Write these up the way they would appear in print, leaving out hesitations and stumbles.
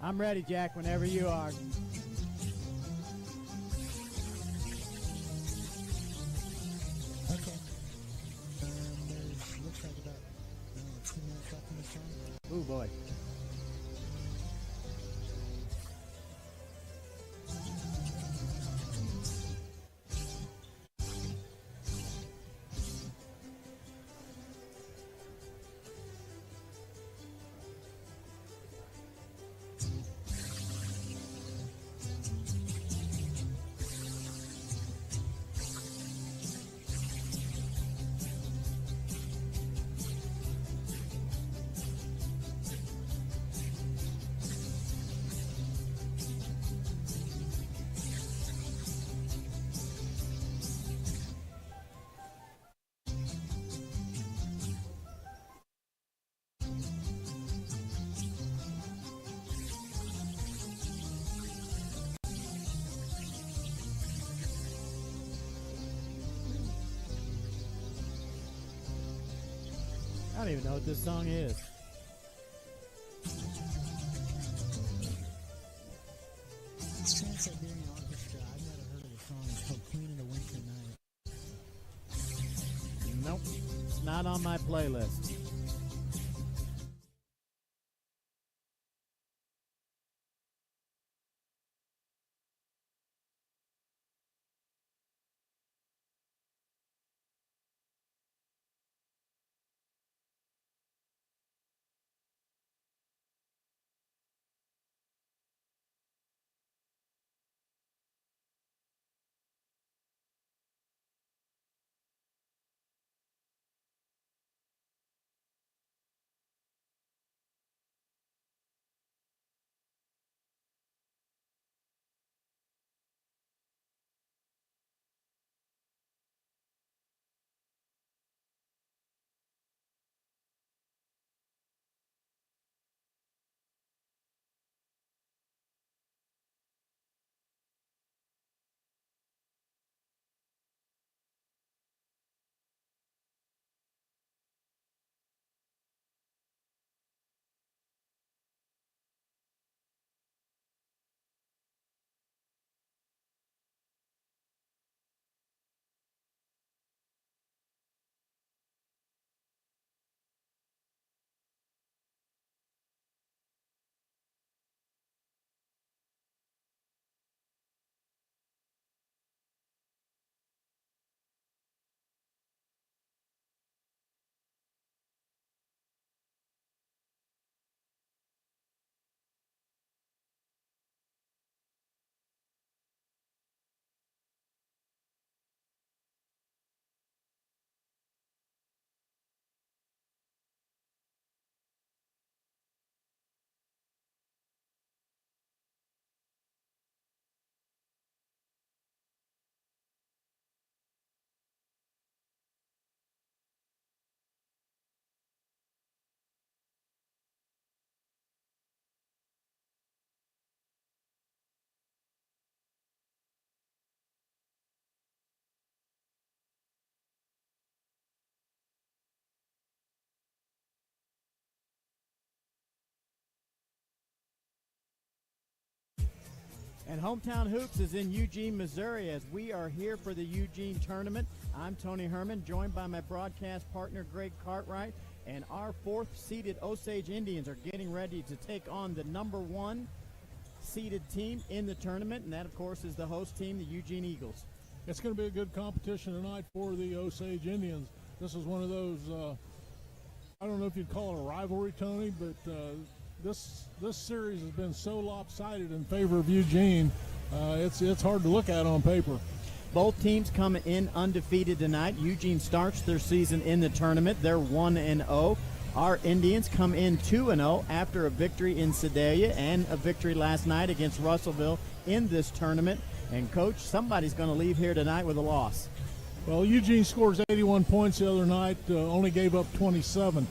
I'm ready, Jack, whenever you are. Okay. There's, looks like about 2 minutes left in the song. Oh, boy. I don't even know what this song is. It's Trans-Siberian Orchestra. I've never heard of the song. It's called Queen of the Winter Night. Nope. It's not on my playlist. And Hometown Hoops is in Eugene, Missouri, as we are here for the Eugene tournament. I'm Tony Herman, joined by my broadcast partner, Greg Cartwright, and our fourth-seeded Osage Indians are getting ready to take on the number one seeded team in the tournament, and that, of course, is the host team, the Eugene Eagles. It's going to be a good competition tonight for the Osage Indians. This is one of those, I don't know if you'd call it a rivalry, Tony, but this series has been so lopsided in favor of Eugene. It's hard to look at on paper. Both teams come in undefeated tonight. Eugene starts their season in the tournament. They're 1-0. Our Indians come in 2-0 after a victory in Sedalia and a victory last night against Russellville in this tournament. And, Coach, somebody's going to leave here tonight with a loss. Well, Eugene scores 81 points the other night, only gave up 27.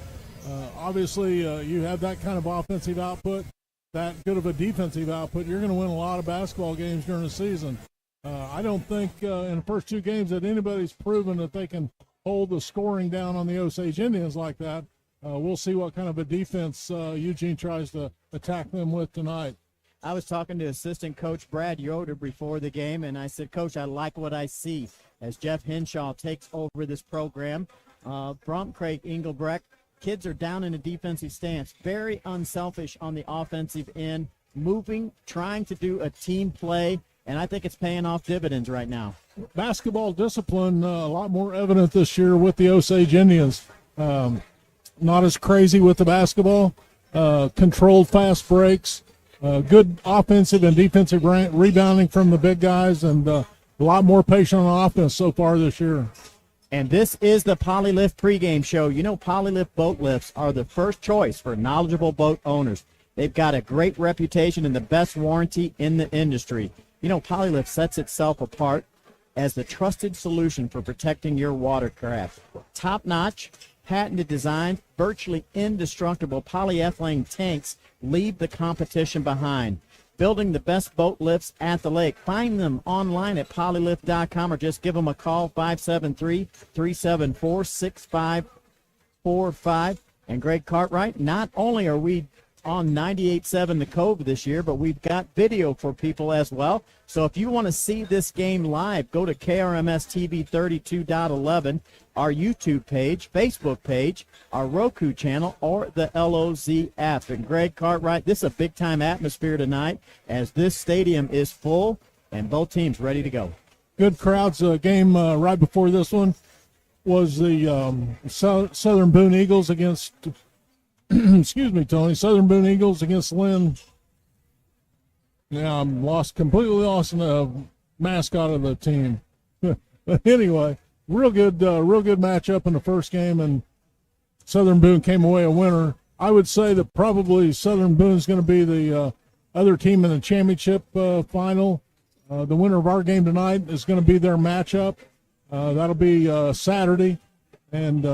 Obviously, you have that kind of offensive output, that good of a defensive output, you're going to win a lot of basketball games during the season. I don't think in the first two games that anybody's proven that they can hold the scoring down on the Osage Indians like that. We'll see what kind of a defense Eugene tries to attack them with tonight. I was talking to assistant coach Brad Yoder before the game, and I said, Coach, I like what I see as Jeff Henshaw takes over this program. From Craig Engelbrecht, kids are down in a defensive stance, very unselfish on the offensive end, moving, trying to do a team play, and I think it's paying off dividends right now. Basketball discipline a lot more evident this year with the Osage Indians. Not as crazy with the basketball, controlled fast breaks, good offensive and defensive rebounding from the big guys, and a lot more patient on offense so far this year. And this is the Polylift pregame show. You know, Polylift boat lifts are the first choice for knowledgeable boat owners. They've got a great reputation and the best warranty in the industry. You know, Polylift sets itself apart as the trusted solution for protecting your watercraft. Top-notch, patented design, virtually indestructible polyethylene tanks leave the competition behind. Building the best boat lifts at the lake. Find them online at polylift.com or just give them a call, 573-374-6545. And Greg Cartwright, not only are we on 98.7 The Cove this year, but we've got video for people as well. So if you want to see this game live, go to KRMS TV 32.11, our YouTube page, Facebook page, our Roku channel, or the LOZ app. And Greg Cartwright, this is a big-time atmosphere tonight as this stadium is full and both teams ready to go. Good crowds. Game right before this one was the Southern Boone Eagles against excuse me, Tony. Southern Boone Eagles against Lynn. Yeah, I'm completely lost in the mascot of the team. But anyway, real good matchup in the first game, and Southern Boone came away a winner. I would say that probably Southern Boone is going to be the other team in the championship final. The winner of our game tonight is going to be their matchup. That'll be Saturday. And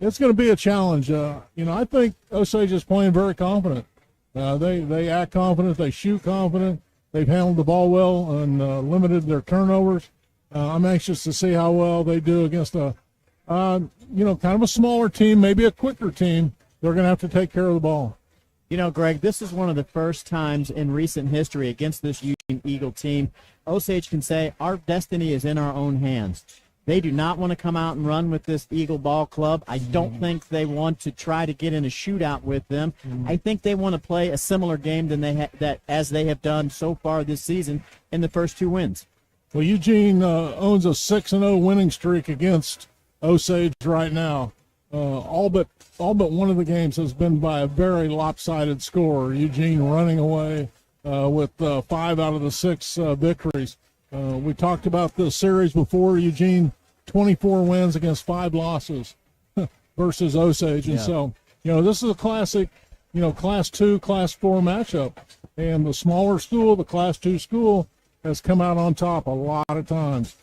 it's going to be a challenge. I think Osage is playing very confident. They act confident. They shoot confident. They've handled the ball well and limited their turnovers. I'm anxious to see how well they do against a, kind of a smaller team, maybe a quicker team. They're going to have to take care of the ball. You know, Greg, this is one of the first times in recent history against this Eugene Eagle team, Osage can say our destiny is in our own hands. They do not want to come out and run with this Eagle Ball Club. I don't think they want to try to get in a shootout with them. I think they want to play a similar game than as they have done so far this season in the first two wins. Well, Eugene owns a 6-0 winning streak against Osage right now. All but one of the games has been by a very lopsided score. Eugene running away with 5 out of the 6 victories. We talked about the series before. Eugene, 24 wins against 5 losses versus Osage. And so, this is a classic, Class 2, Class 4 matchup. And the smaller school, the Class 2 school, has come out on top a lot of times.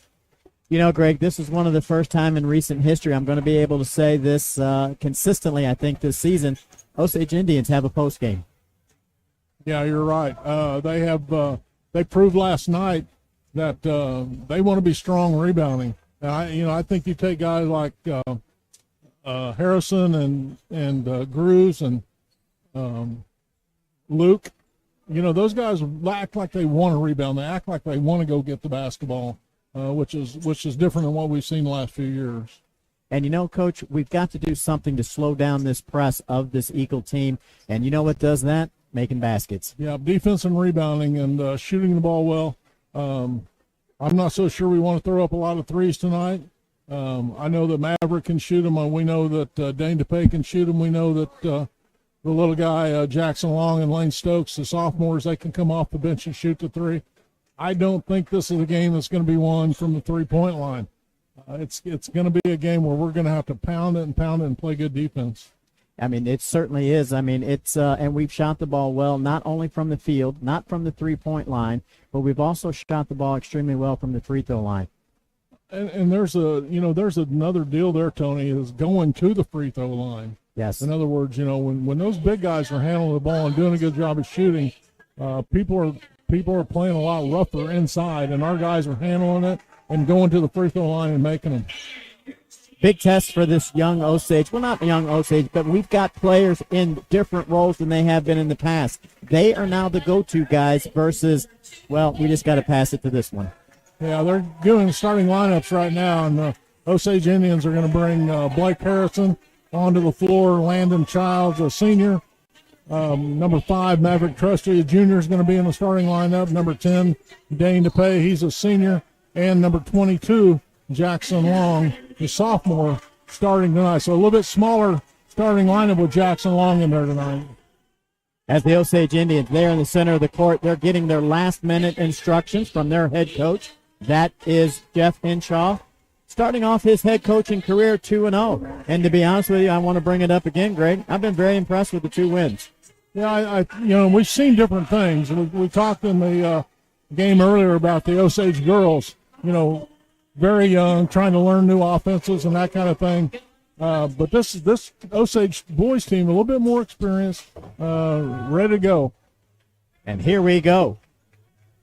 You know, Greg, this is one of the first time in recent history I'm going to be able to say this consistently, I think, this season. Osage Indians have a postgame. Yeah, you're right. They proved last night that they want to be strong rebounding. I think you take guys like Harrison and Grooves and Luke. Those guys act like they want to rebound. They act like they want to go get the basketball, which is different than what we've seen the last few years. And, Coach, we've got to do something to slow down this press of this Eagle team. And you know what does that? Making baskets. Yeah, defense and rebounding and shooting the ball well. I'm not so sure we want to throw up a lot of threes tonight. I know that Maverick can shoot them. We know that Dane DePay can shoot them. We know that the little guy, Jackson Long and Lane Stokes, the sophomores, they can come off the bench and shoot the three. I don't think this is a game that's going to be won from the three-point line. It's going to be a game where we're going to have to pound it and play good defense. I mean, it certainly is. I mean, it's and we've shot the ball well, not only from the field, not from the three-point line, but we've also shot the ball extremely well from the free throw line. And there's another deal there, Tony, is going to the free throw line. Yes. In other words, when those big guys are handling the ball and doing a good job of shooting, people are playing a lot rougher inside, and our guys are handling it and going to the free throw line and making them. big test for this young Osage. Well, not young Osage, but we've got players in different roles than they have been in the past. They are now the go-to guys versus, well, we just got to pass it to this one. Yeah, they're doing starting lineups right now, and the Osage Indians are going to bring Blake Harrison onto the floor. Landon Childs, a senior. Number 5, Maverick Trusty, a junior, is going to be in the starting lineup. Number 10, Dane DePay, he's a senior. And number 22, Jackson Long, the sophomore, starting tonight. So a little bit smaller starting lineup with Jackson Long in there tonight. As the Osage Indians, there in the center of the court, they're getting their last-minute instructions from their head coach. That is Jeff Henshaw, starting off his head coaching career 2-0. And to be honest with you, I want to bring it up again, Greg. I've been very impressed with the 2 wins. Yeah, we've seen different things. We talked in the game earlier about the Osage girls, very young, trying to learn new offenses and that kind of thing. But this Osage boys team, a little bit more experienced, ready to go. And here we go.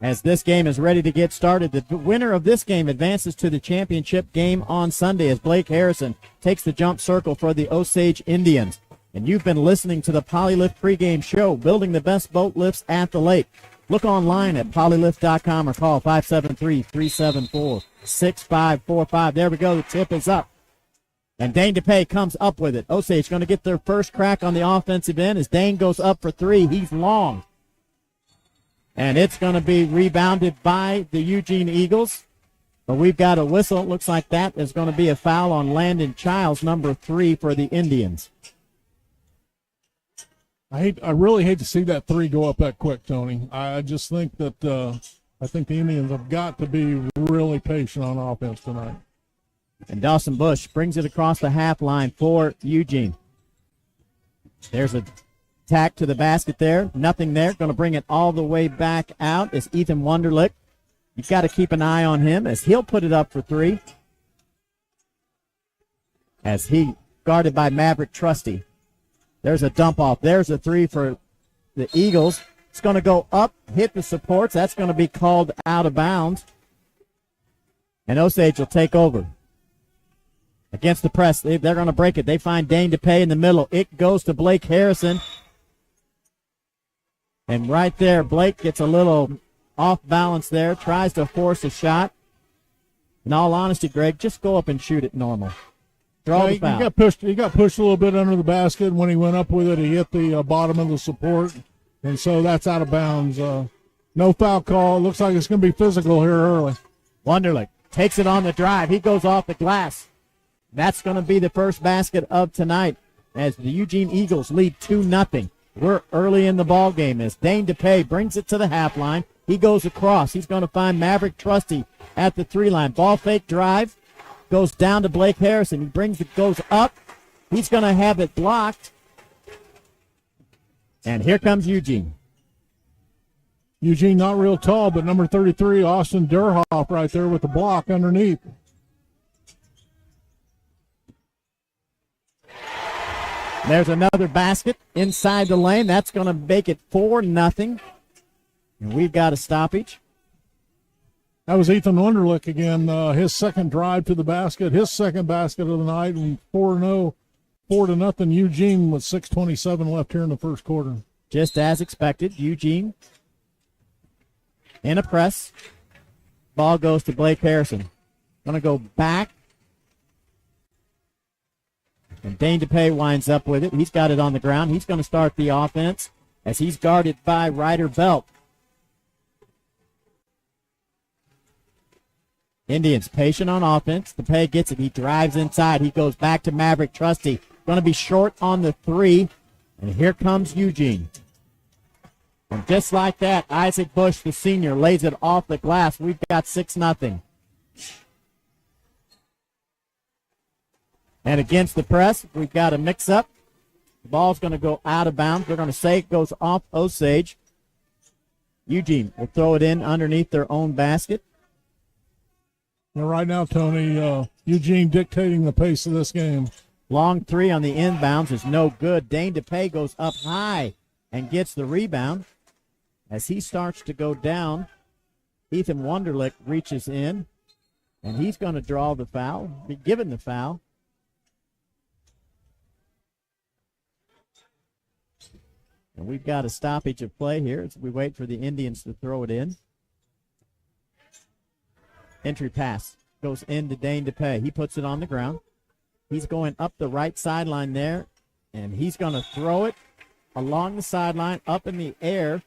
As this game is ready to get started, the winner of this game advances to the championship game on Sunday as Blake Harrison takes the jump circle for the Osage Indians. And you've been listening to the Polylift pregame show, building the best boat lifts at the lake. Look online at polylift.com or call 573-374-6545. There we go. The tip is up. And Dane DePay comes up with it. Osage going to get their first crack on the offensive end as Dane goes up for 3. He's long. And it's going to be rebounded by the Eugene Eagles. But we've got a whistle. It looks like that is going to be a foul on Landon Childs, number 3 for the Indians. I really hate to see that 3 go up that quick, Tony. I just think that I think the Indians have got to be really patient on offense tonight. And Dawson Bush brings it across the half line for Eugene. There's a tack to the basket there. Nothing there. Going to bring it all the way back out is Ethan Wunderlich. You've got to keep an eye on him as he'll put it up for 3. As he guarded by Maverick Trusty. There's a dump off. There's a 3 for the Eagles. It's going to go up, hit the supports. That's going to be called out of bounds. And Osage will take over. Against the press, they're going to break it. They find Dane DePay in the middle. It goes to Blake Harrison. And right there, Blake gets a little off balance there, tries to force a shot. In all honesty, Greg, just go up and shoot it normal. Draw the foul. He got pushed a little bit under the basket. When he went up with it, he hit the bottom of the support. And so that's out of bounds. No foul call. Looks like it's going to be physical here early. Wunderlich takes it on the drive. He goes off the glass. That's going to be the first basket of tonight as the Eugene Eagles lead 2-0. We're early in the ball game as Dane DePay brings it to the half line. He goes across. He's going to find Maverick Trusty at the 3-line. Ball fake drive. Goes down to Blake Harrison. He brings it, goes up. He's going to have it blocked. And here comes Eugene. Eugene not real tall, but number 33, Austin Durhoff, right there with the block underneath. There's another basket inside the lane. That's going to make it 4-0. And we've got a stoppage. That was Ethan Wunderlich again, his second drive to the basket, his second basket of the night, and 4-0 Eugene with 6:27 left here in the first quarter. Just as expected, Eugene in a press. Ball goes to Blake Harrison. Going to go back. And Dane DePay winds up with it. He's got it on the ground. He's going to start the offense as he's guarded by Ryder Belt. Indians patient on offense. DePay gets it. He drives inside. He goes back to Maverick Trusty. Going to be short on the 3. And here comes Eugene. And just like that, Isaac Bush, the senior, lays it off the glass. We've got 6-0. And against the press, we've got a mix-up. The ball's going to go out of bounds. They're going to say it goes off Osage. Eugene will throw it in underneath their own basket. Right now, Tony, Eugene dictating the pace of this game. Long 3 on the inbounds is no good. Dane DePay goes up high and gets the rebound. As he starts to go down, Ethan Wunderlich reaches in, and he's going to draw the foul, be given the foul. And we've got a stoppage of play here as we wait for the Indians to throw it in. Entry pass goes into Dane DePay. He puts it on the ground. He's going up the right sideline there, and he's going to throw it along the sideline, up in the air,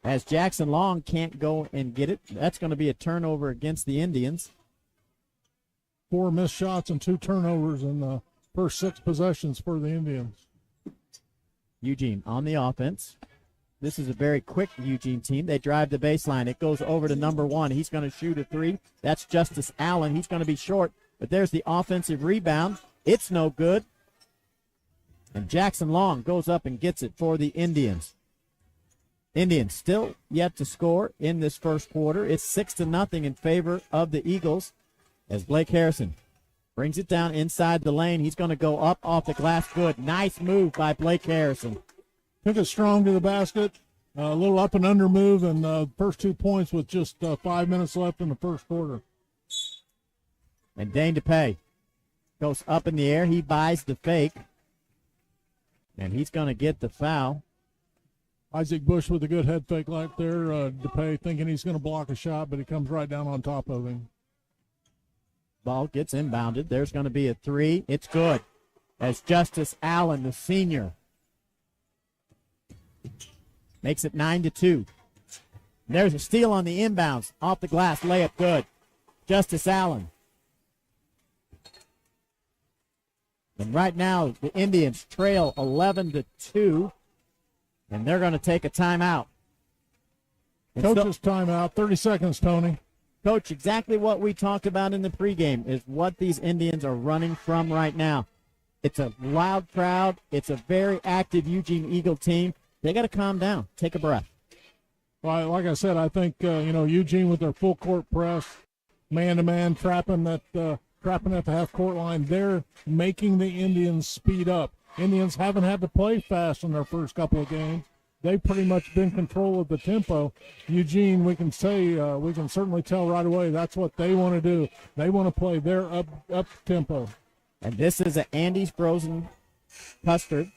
as Jackson Long can't go and get it. That's going to be a turnover against the Indians. 4 missed shots and 2 turnovers in the first 6 possessions for the Indians. Eugene on the offense. This is a very quick Eugene team. They drive the baseline. It goes over to number 1. He's going to shoot a 3. That's Justice Allen. He's going to be short, but there's the offensive rebound. It's no good. And Jackson Long goes up and gets it for the Indians. Indians still yet to score in this first quarter. It's 6-0 in favor of the Eagles as Blake Harrison brings it down inside the lane. He's going to go up off the glass. Good. Nice move by Blake Harrison. Took it strong to the basket. A little up and under move, and first 2 points with just 5 minutes left in the first quarter. And Dane DePay goes up in the air. He buys the fake. And he's going to get the foul. Isaac Bush with a good head fake right there. DePay thinking he's going to block a shot, but he comes right down on top of him. Ball gets inbounded. There's going to be a 3. It's good. As Justice Allen, the senior, makes it 9-2. There's a steal on the inbounds. Off the glass, layup good. Justice Allen. And right now, the Indians trail 11-2, and they're going to take a timeout. Coach's timeout, 30 seconds, Tony. Coach, exactly what we talked about in the pregame is what these Indians are running from right now. It's a loud crowd. It's a very active Eugene Eagle team. They got to calm down. Take a breath. Well, like I said, I think, Eugene with their full court press, man-to-man, trapping at the half-court line, they're making the Indians speed up. Indians haven't had to play fast in their first couple of games. They've pretty much been in control of the tempo. Eugene, we can certainly tell right away that's what they want to do. They want to play their up tempo. And this is an Andy's Frozen Custard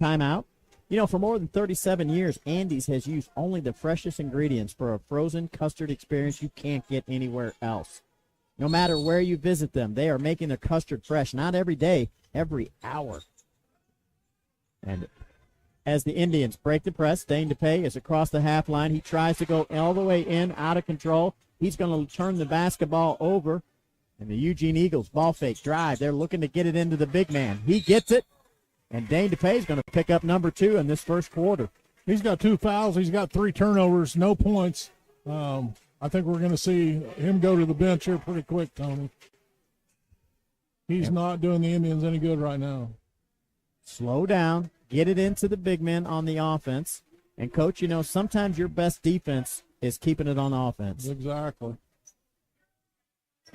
timeout. You know, for more than 37 years, Andy's has used only the freshest ingredients for a frozen custard experience you can't get anywhere else. No matter where you visit them, they are making their custard fresh, not every day, every hour. And as the Indians break the press, Dane DePay is across the half line. He tries to go all the way in, out of control. He's going to turn the basketball over. And the Eugene Eagles ball fake drive. They're looking to get it into the big man. He gets it. And Dane DePay is going to pick up number 2 in this first quarter. He's got 2 fouls. He's got 3 turnovers, no points. I think we're going to see him go to the bench here pretty quick, Tony. He's not doing the Indians any good right now. Slow down. Get it into the big men on the offense. And, Coach, sometimes your best defense is keeping it on offense. Exactly.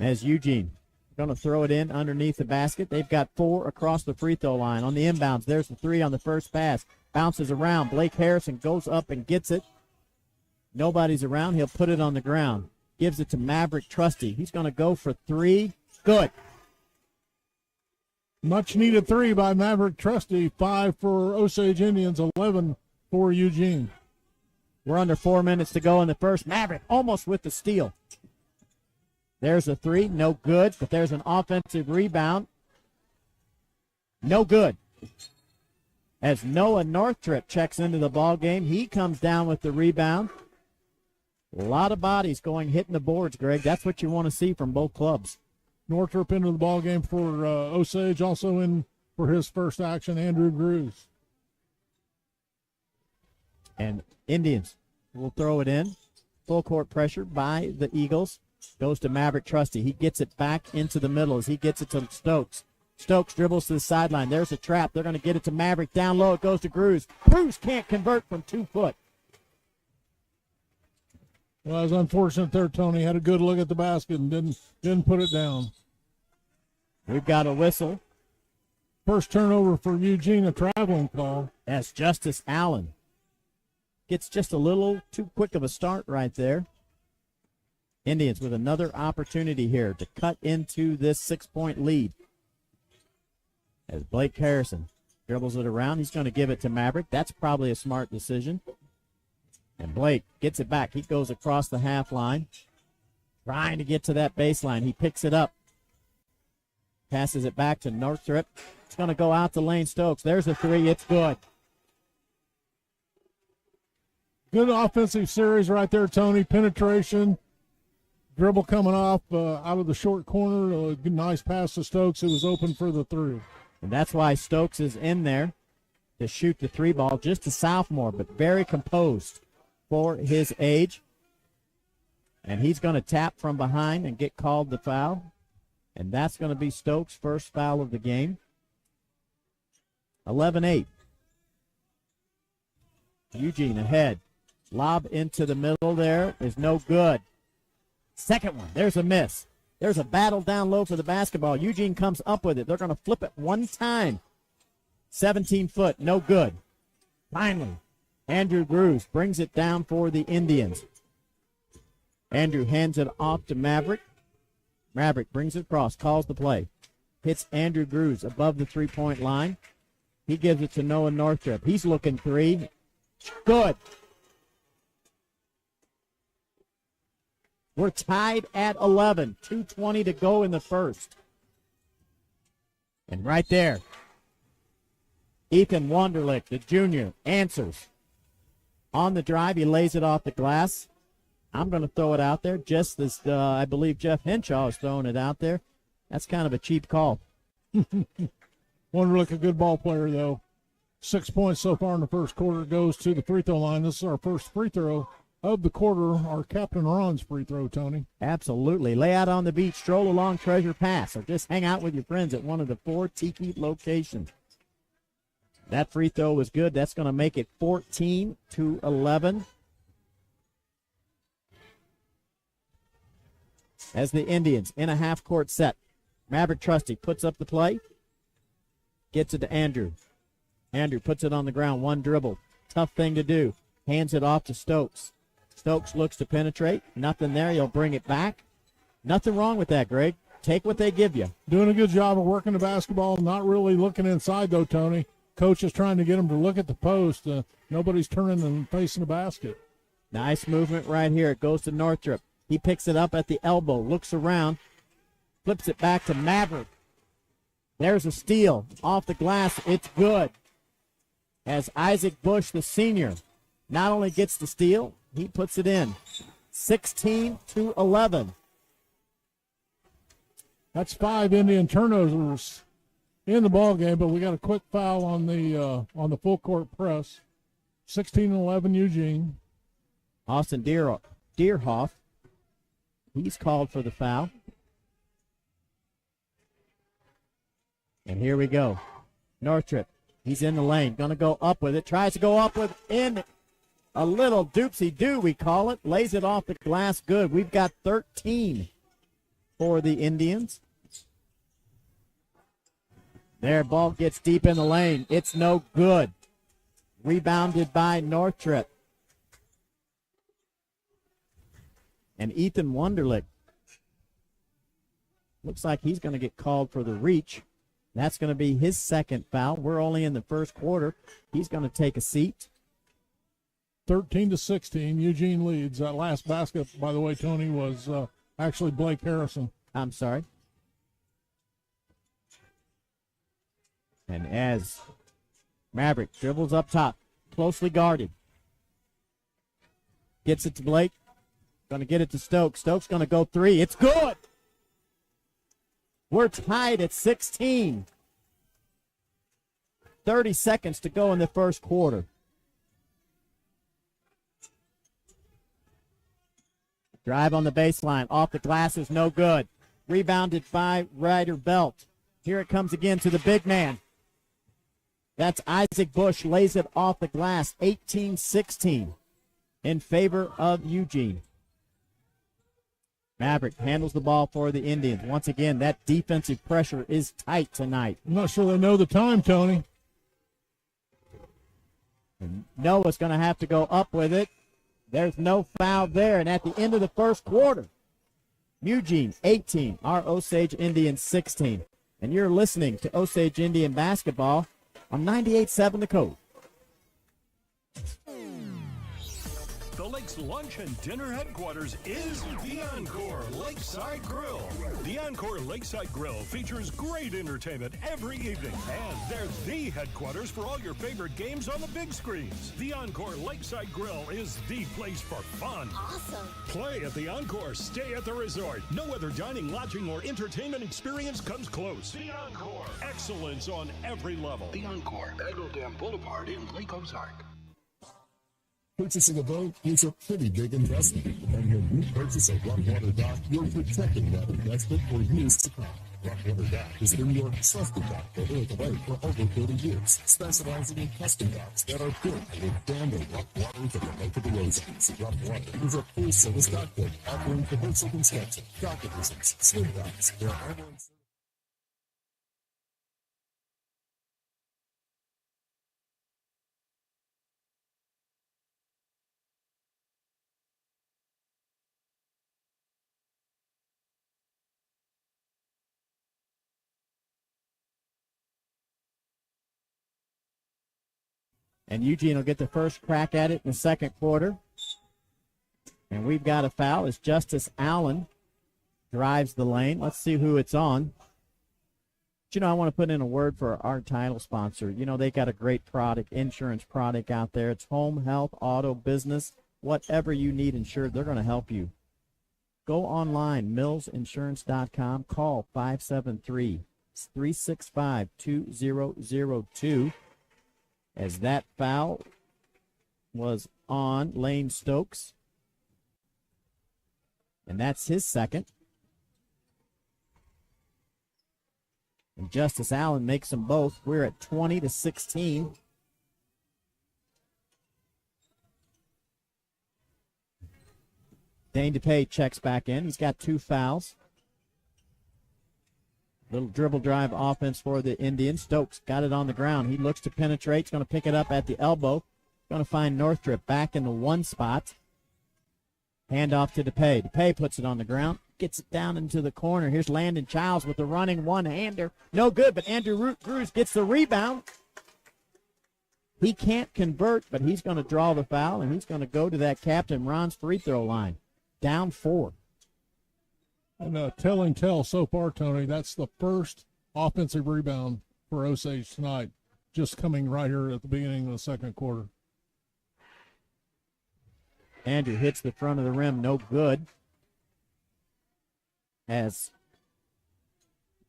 As Eugene going to throw it in underneath the basket. They've got 4 across the free throw line. On the inbounds, there's the 3 on the first pass. Bounces around. Blake Harrison goes up and gets it. Nobody's around. He'll put it on the ground. Gives it to Maverick Trusty. He's going to go for 3. Good. Much needed 3 by Maverick Trusty. 5 for Osage Indians, 11 for Eugene. We're under 4 minutes to go in the first. Maverick almost with the steal. There's a 3, no good, but there's an offensive rebound. No good. As Noah Northrup checks into the ball game, he comes down with the rebound. A lot of bodies hitting the boards, Greg. That's what you want to see from both clubs. Northrup into the ball game for Osage, also in for his first action, Andrew Grews. And Indians will throw it in. Full court pressure by the Eagles. Goes to Maverick Trusty. He gets it back into the middle as he gets it to Stokes. Stokes dribbles to the sideline. There's a trap. They're going to get it to Maverick. Down low, it goes to Grews. Grews can't convert from 2 foot. Well, it was unfortunate there, Tony. Had a good look at the basket and didn't put it down. We've got a whistle. First turnover for Eugene, a traveling call. That's Justice Allen. Gets just a little too quick of a start right there. Indians with another opportunity here to cut into this 6-point lead. As Blake Harrison Dribbles it around. He's going to give it to Maverick. That's probably a smart decision. And Blake gets it back. He goes across the half line, trying to get to that baseline. He picks it up. Passes it back to Northrop. It's going to go out to Lane Stokes. There's a three. It's good. Good offensive series right there, Tony. Penetration, dribble coming off out of the short corner. A nice pass to Stokes. It was open for the three. And that's why Stokes is in there to shoot the three ball. Just a sophomore, but very composed for his age. And he's going to tap from behind and get called the foul. And that's going to be Stokes' first foul of the game. 11-8. Eugene ahead. Lob into the middle there is no good. Second one, there's a miss. There's a battle down low for the basketball. Eugene comes up with it. They're going to flip it one time. 17 foot, no good. Finally, Andrew Grooves brings it down for the Indians. Andrew hands it off to Maverick. Maverick brings it across, calls the play. Hits Andrew Grooves above the three-point line. He gives it to Noah Northrop. He's looking three. Good. We're tied at 11. 2:20 to go in the first. And right there, Ethan Wunderlich, the junior, answers. On the drive, he lays it off the glass. I'm going to throw it out there just as I believe Jeff Henshaw is throwing it out there. That's kind of a cheap call. Wunderlich, a good ball player, though. 6 points so far in the first quarter. Goes to the free throw line. This is our first free throw of the quarter. Our Captain Ron's free throw, Tony. Absolutely. Lay out on the beach, stroll along Treasure Pass, or just hang out with your friends at one of the 4 tiki locations. That free throw was good. That's going to make it 14-11. As the Indians in a half-court set. Maverick Trusty puts up the play. Gets it to Andrew. Andrew puts it on the ground. One dribble. Tough thing to do. Hands it off to Stokes. Stokes looks to penetrate. Nothing there. He'll bring it back. Nothing wrong with that, Greg. Take what they give you. Doing a good job of working the basketball. Not really looking inside, though, Tony. Coach is trying to get him to look at the post. Nobody's turning and facing the basket. Nice movement right here. It goes to Northrop. He picks it up at the elbow, looks around, flips it back to Maverick. There's a steal. Off the glass, it's good. As Isaac Bush, the senior, not only gets the steal, he puts it in. 16-11. That's 5 Indian turnovers in the ball game, but we got a quick foul on the full court press. 16-11 Eugene. Austin Deerhoff. He's called for the foul. And here we go. Northrop, he's in the lane. Going to go up with it. Tries to go up with in a little doopsie-doo, we call it. Lays it off the glass. Good. We've got 13 for the Indians. Their ball gets deep in the lane. It's no good. Rebounded by Northrop. And Ethan Wunderlich looks like he's going to get called for the reach. That's going to be his second foul. We're only in the first quarter. He's going to take a seat. 13-16, Eugene leads. That last basket, by the way, Tony, was actually Blake Harrison. I'm sorry. And as Maverick dribbles up top, closely guarded. Gets it to Blake. Going to get it to Stokes. Stokes going to go three. It's good. We're tied at 16. 30 seconds to go in the first quarter. Drive on the baseline. Off the glass is no good. Rebounded by Ryder Belt. Here it comes again to the big man. That's Isaac Bush. Lays it off the glass. 18-16 in favor of Eugene. Maverick handles the ball for the Indians. Once again, that defensive pressure is tight tonight. I'm not sure they know the time, Tony. And Noah's going to have to go up with it. There's no foul there. And at the end of the first quarter, Eugene 18, our Osage Indians 16. And you're listening to Osage Indian basketball on 98.7 The Code. The Lake's lunch and dinner headquarters is the Encore Lakeside Grill. The Encore Lakeside Grill features great entertainment every evening, and they're the headquarters for all your favorite games on the big screens. The Encore Lakeside Grill is the place for fun. Awesome. Play at the Encore, stay at the resort. No other dining, lodging, or entertainment experience comes close. The Encore. Excellence on every level. The Encore, Eagle Dam Boulevard in Lake Ozark. Purchasing a boat is a pretty big investment, and when you purchase a rockwater dock, you're protecting that investment for years to come. Rockwater Dock has been your trusted dock for the lake for over 30 years, specializing in custom docks that are built to withstand the rough waters of the Lake of the Ozarks. Rockwater is a full-service dock builder offering commercial construction, dock additions, swim docks, wherever it's And Eugene will get the first crack at it in the second quarter. And we've got a foul as Justice Allen drives the lane. Let's see who it's on. But, you know, I want to put in a word for our title sponsor. You know, they got a great product, insurance product out there. It's home, health, auto, business, whatever you need insured, they're going to help you. Go online, millsinsurance.com. Call 573-365-2002. As that foul was on Lane Stokes. And that's his second. And Justice Allen makes them both. We're at 20-16. Dane DePay checks back in. He's got 2 fouls. Little dribble drive offense for the Indians. Stokes got it on the ground. He looks to penetrate. He's going to pick it up at the elbow. Going to find Northrup back in the 1 spot. Hand off to DePay. DePay puts it on the ground. Gets it down into the corner. Here's Landon Childs with the running one-hander. No good, but Andrew Cruz gets the rebound. He can't convert, but he's going to draw the foul, and he's going to go to that Captain Ron's free throw line. Down 4. And telling tale so far, Tony, that's the first offensive rebound for Osage tonight, just coming right here at the beginning of the second quarter. Andrew hits the front of the rim, no good. As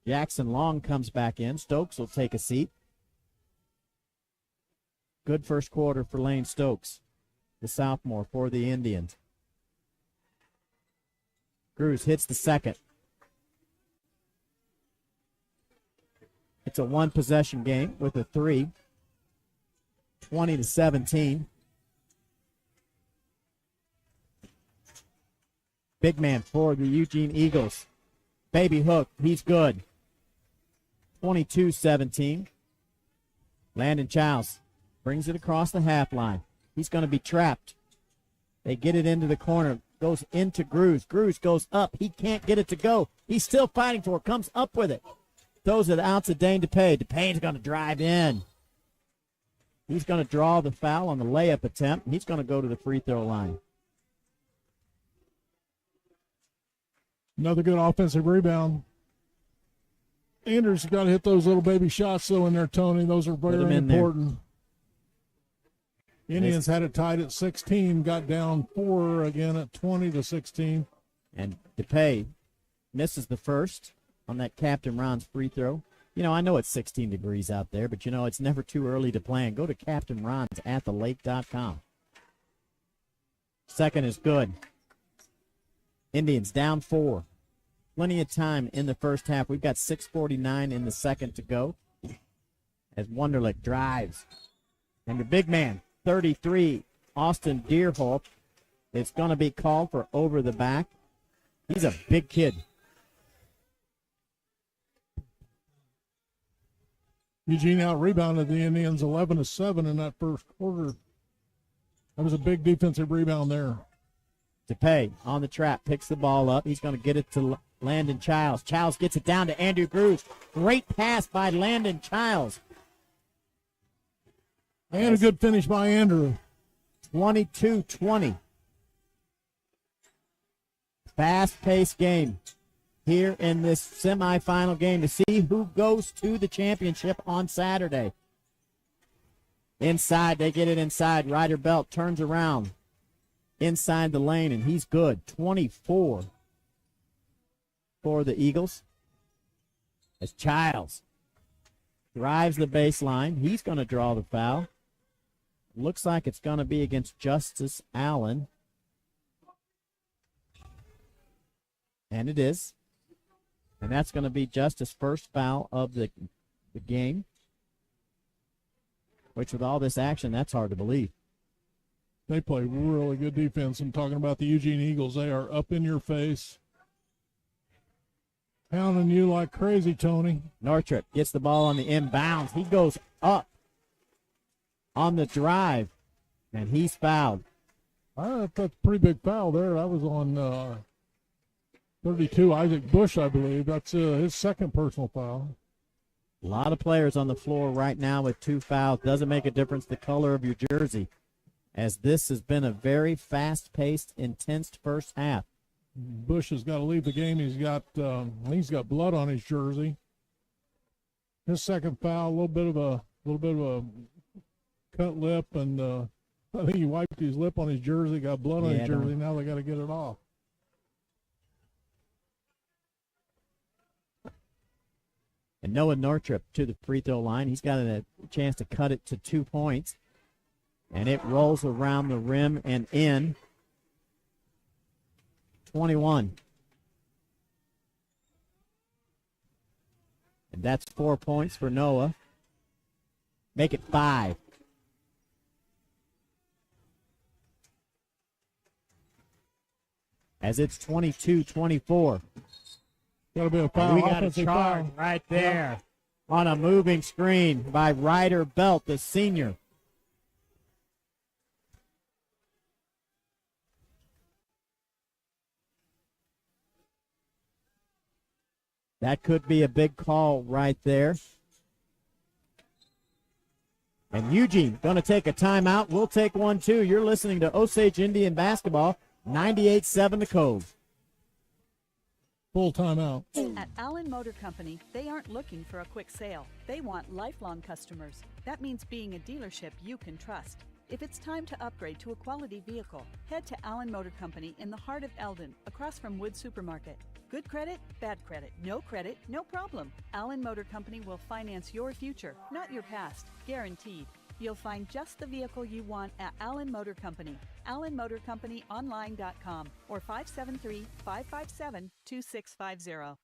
Jackson Long comes back in, Stokes will take a seat. Good first quarter for Lane Stokes, the sophomore for the Indians. Cruz hits the second. It's a 1-possession game with a 3. 20-17. Big man for the Eugene Eagles. Baby hook, he's good. 22-17. Landon Childs brings it across the half line. He's going to be trapped. They get it into the corner. Goes into Cruz. Cruz goes up. He can't get it to go. He's still fighting for it. Comes up with it. Throws it out to Dane DePay. DePay's going to drive in. He's going to draw the foul on the layup attempt, and he's going to go to the free throw line. Another good offensive rebound. Anders got to hit those little baby shots, though, in there, Tony. Those are very important. Indians had it tied at 16, got down 4 again at 20-16. And DePay misses the first on that Captain Ron's free throw. You know, I know it's 16 degrees out there, but, you know, it's never too early to plan. Go to CaptainRons@thelake.com. Second is good. Indians down 4. Plenty of time in the first half. We've got 6:49 in the second to go as Wunderlich drives. And the big man, 33, Austin Deerholt, is going to be called for over the back. He's a big kid. Eugene out-rebounded the Indians 11-7 in that first quarter. That was a big defensive rebound there. DePay on the trap, picks the ball up. He's going to get it to Landon Childs. Childs gets it down to Andrew Cruz. Great pass by Landon Childs. And a good finish by Andrew. 22-20. Fast-paced game here in this semifinal game to see who goes to the championship on Saturday. Inside, they get it inside. Ryder Belt turns around inside the lane, and he's good. 24 for the Eagles. As Childs drives the baseline, he's going to draw the foul. Looks like it's going to be against Justice Allen. And it is. And that's going to be Justice's first foul of the game. Which, with all this action, that's hard to believe. They play really good defense. I'm talking about the Eugene Eagles. They are up in your face, pounding you like crazy, Tony. Northrop gets the ball on the inbounds. He goes up on the drive, and he's fouled. That's a pretty big foul there. That was on 32, Isaac Bush, I believe. That's his second personal foul. A lot of players on the floor right now with 2 fouls. Doesn't make a difference the color of your jersey, as this has been a very fast-paced, intense first half. Bush has got to leave the game. He's got blood on his jersey. His second foul, a little bit of a cut lip, and I think he wiped his lip on his jersey, got blood on his jersey. Now they got to get it off. And Noah Northrop to the free throw line. He's got a chance to cut it to 2 points. And it rolls around the rim and in. 21. And that's 4 points for Noah. Make it 5. As it's 22-24. Got to be a foul. We got a charge right there on a moving screen by Ryder Belt, the senior. That could be a big call right there. And Eugene going to take a timeout. We'll take one too. You're listening to Osage Indian Basketball, 98.7 The Cove. Full timeout. At Allen Motor Company, they aren't looking for a quick sale. They want lifelong customers. That means being a dealership you can trust. If it's time to upgrade to a quality vehicle, head to Allen Motor Company in the heart of Eldon, across from Wood Supermarket. Good credit, bad credit, no problem. Allen Motor Company will finance your future, not your past, guaranteed. You'll find just the vehicle you want at Allen Motor Company. AllenMotorCompanyOnline.com or 573-557-2650.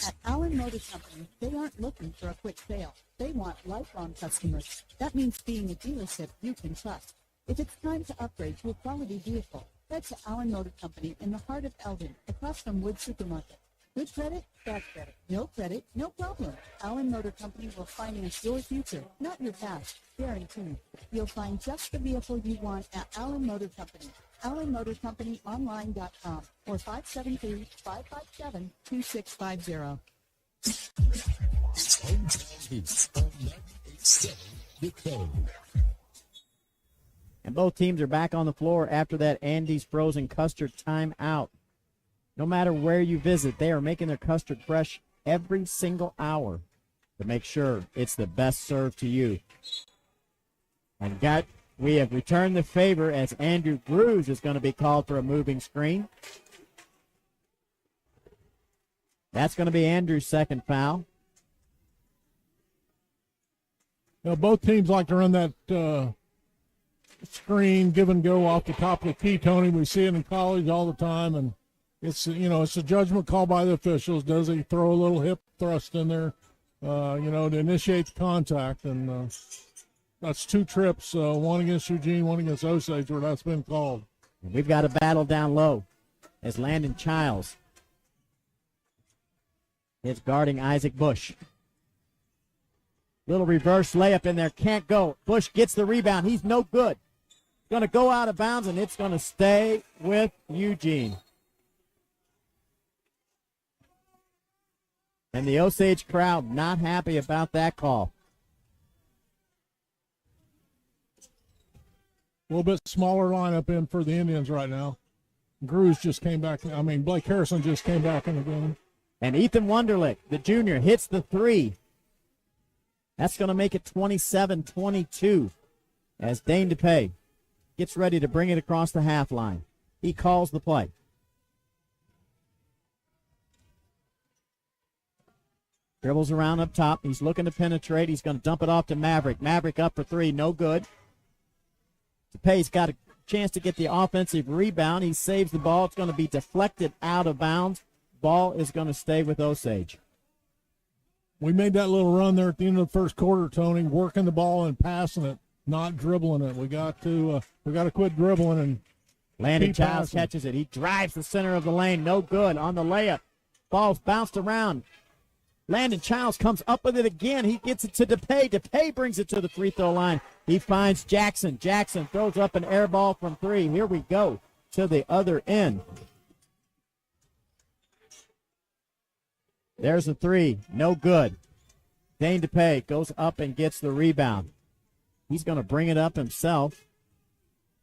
At Allen Motor Company, they aren't looking for a quick sale. They want lifelong customers. That means being a dealership you can trust. If it's time to upgrade to a quality vehicle, head to Allen Motor Company in the heart of Eldon, across from Wood Supermarket. Good credit, bad credit, no problem. Allen Motor Company will finance your future, not your past, guaranteed. You'll find just the vehicle you want at Allen Motor Company. AllenMotorCompanyOnline.com or 573-557-2650. It's Hometown Hoops on 98.7 The Cove. And both teams are back on the floor after that Andy's Frozen Custard timeout. No matter where you visit, they are making their custard fresh every single hour to make sure it's the best served to you. And we have returned the favor as Andrew Bruce is going to be called for a moving screen. That's going to be Andrew's second foul. You know, both teams like to run that screen, give and go off the top of the key, Tony. We see it in college all the time, and it's a judgment call by the officials. Does he throw a little hip thrust in there, to initiate the contact? And that's 2 trips, one against Eugene, one against Osage, where that's been called. We've got a battle down low as Landon Childs is guarding Isaac Bush. Little reverse layup in there, can't go. Bush gets the rebound. He's no good. Going to go out of bounds, and it's going to stay with Eugene. And the Osage crowd not happy about that call. A little bit smaller lineup in for the Indians right now. Gruz just came back. Blake Harrison just came back in the game. And Ethan Wunderlich, the junior, hits the three. That's going to make it 27-22 as Dane DePay gets ready to bring it across the half line. He calls the play. Dribbles around up top. He's looking to penetrate. He's going to dump it off to Maverick. Maverick up for three. No good. DePay's got a chance to get the offensive rebound. He saves the ball. It's going to be deflected out of bounds. Ball is going to stay with Osage. We made that little run there at the end of the first quarter, Tony, working the ball and passing it, not dribbling it. We got to quit dribbling and Landon keep Childs passing. catches it. He drives the center of the lane. No good on the layup. Ball's bounced around. Landon Childs comes up with it again. He gets it to DePay. DePay brings it to the free throw line. He finds Jackson. Jackson throws up an air ball from three. Here we go to the other end. There's a three. No good. Dane DePay goes up and gets the rebound. He's going to bring it up himself.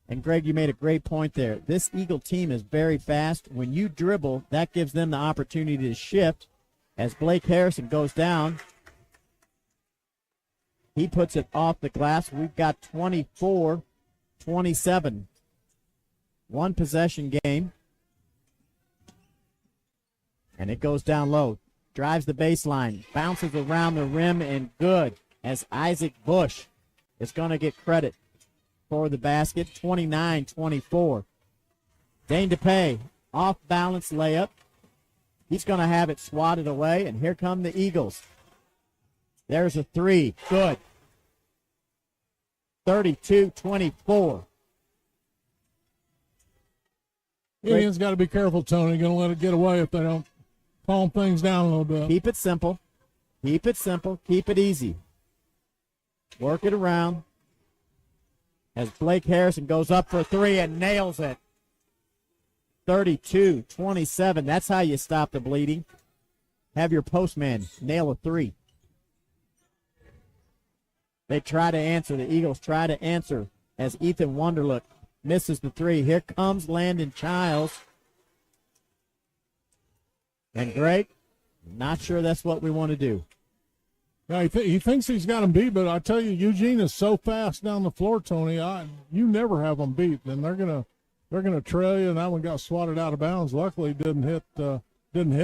And, Greg, you made a great point there. This Eagle team is very fast. When you dribble, that gives them the opportunity to shift. As Blake Harrison goes down, he puts it off the glass. We've got 24-27. One possession game. And it goes down low. Drives the baseline. Bounces around the rim and good. As Isaac Bush is going to get credit for the basket. 29-24. Dane DePay, off-balance layup. He's going to have it swatted away, and here come the Eagles. There's a three. Good. 32-24. Indians got to be careful, Tony. Going to let it get away if they don't calm things down a little bit. Keep it simple. Keep it simple. Keep it easy. Work it around. As Blake Harrison goes up for a three and nails it. 32-27. That's how you stop the bleeding. Have your postman nail a three. They try to answer. The Eagles try to answer as Ethan Wunderlich misses the three. Here comes Landon Childs. And Greg, not sure that's what we want to do. Yeah, he thinks he's got him beat, but I tell you, Eugene is so fast down the floor, Tony. You never have them beat, and they're gonna trail you. And that one got swatted out of bounds. Luckily, it didn't hit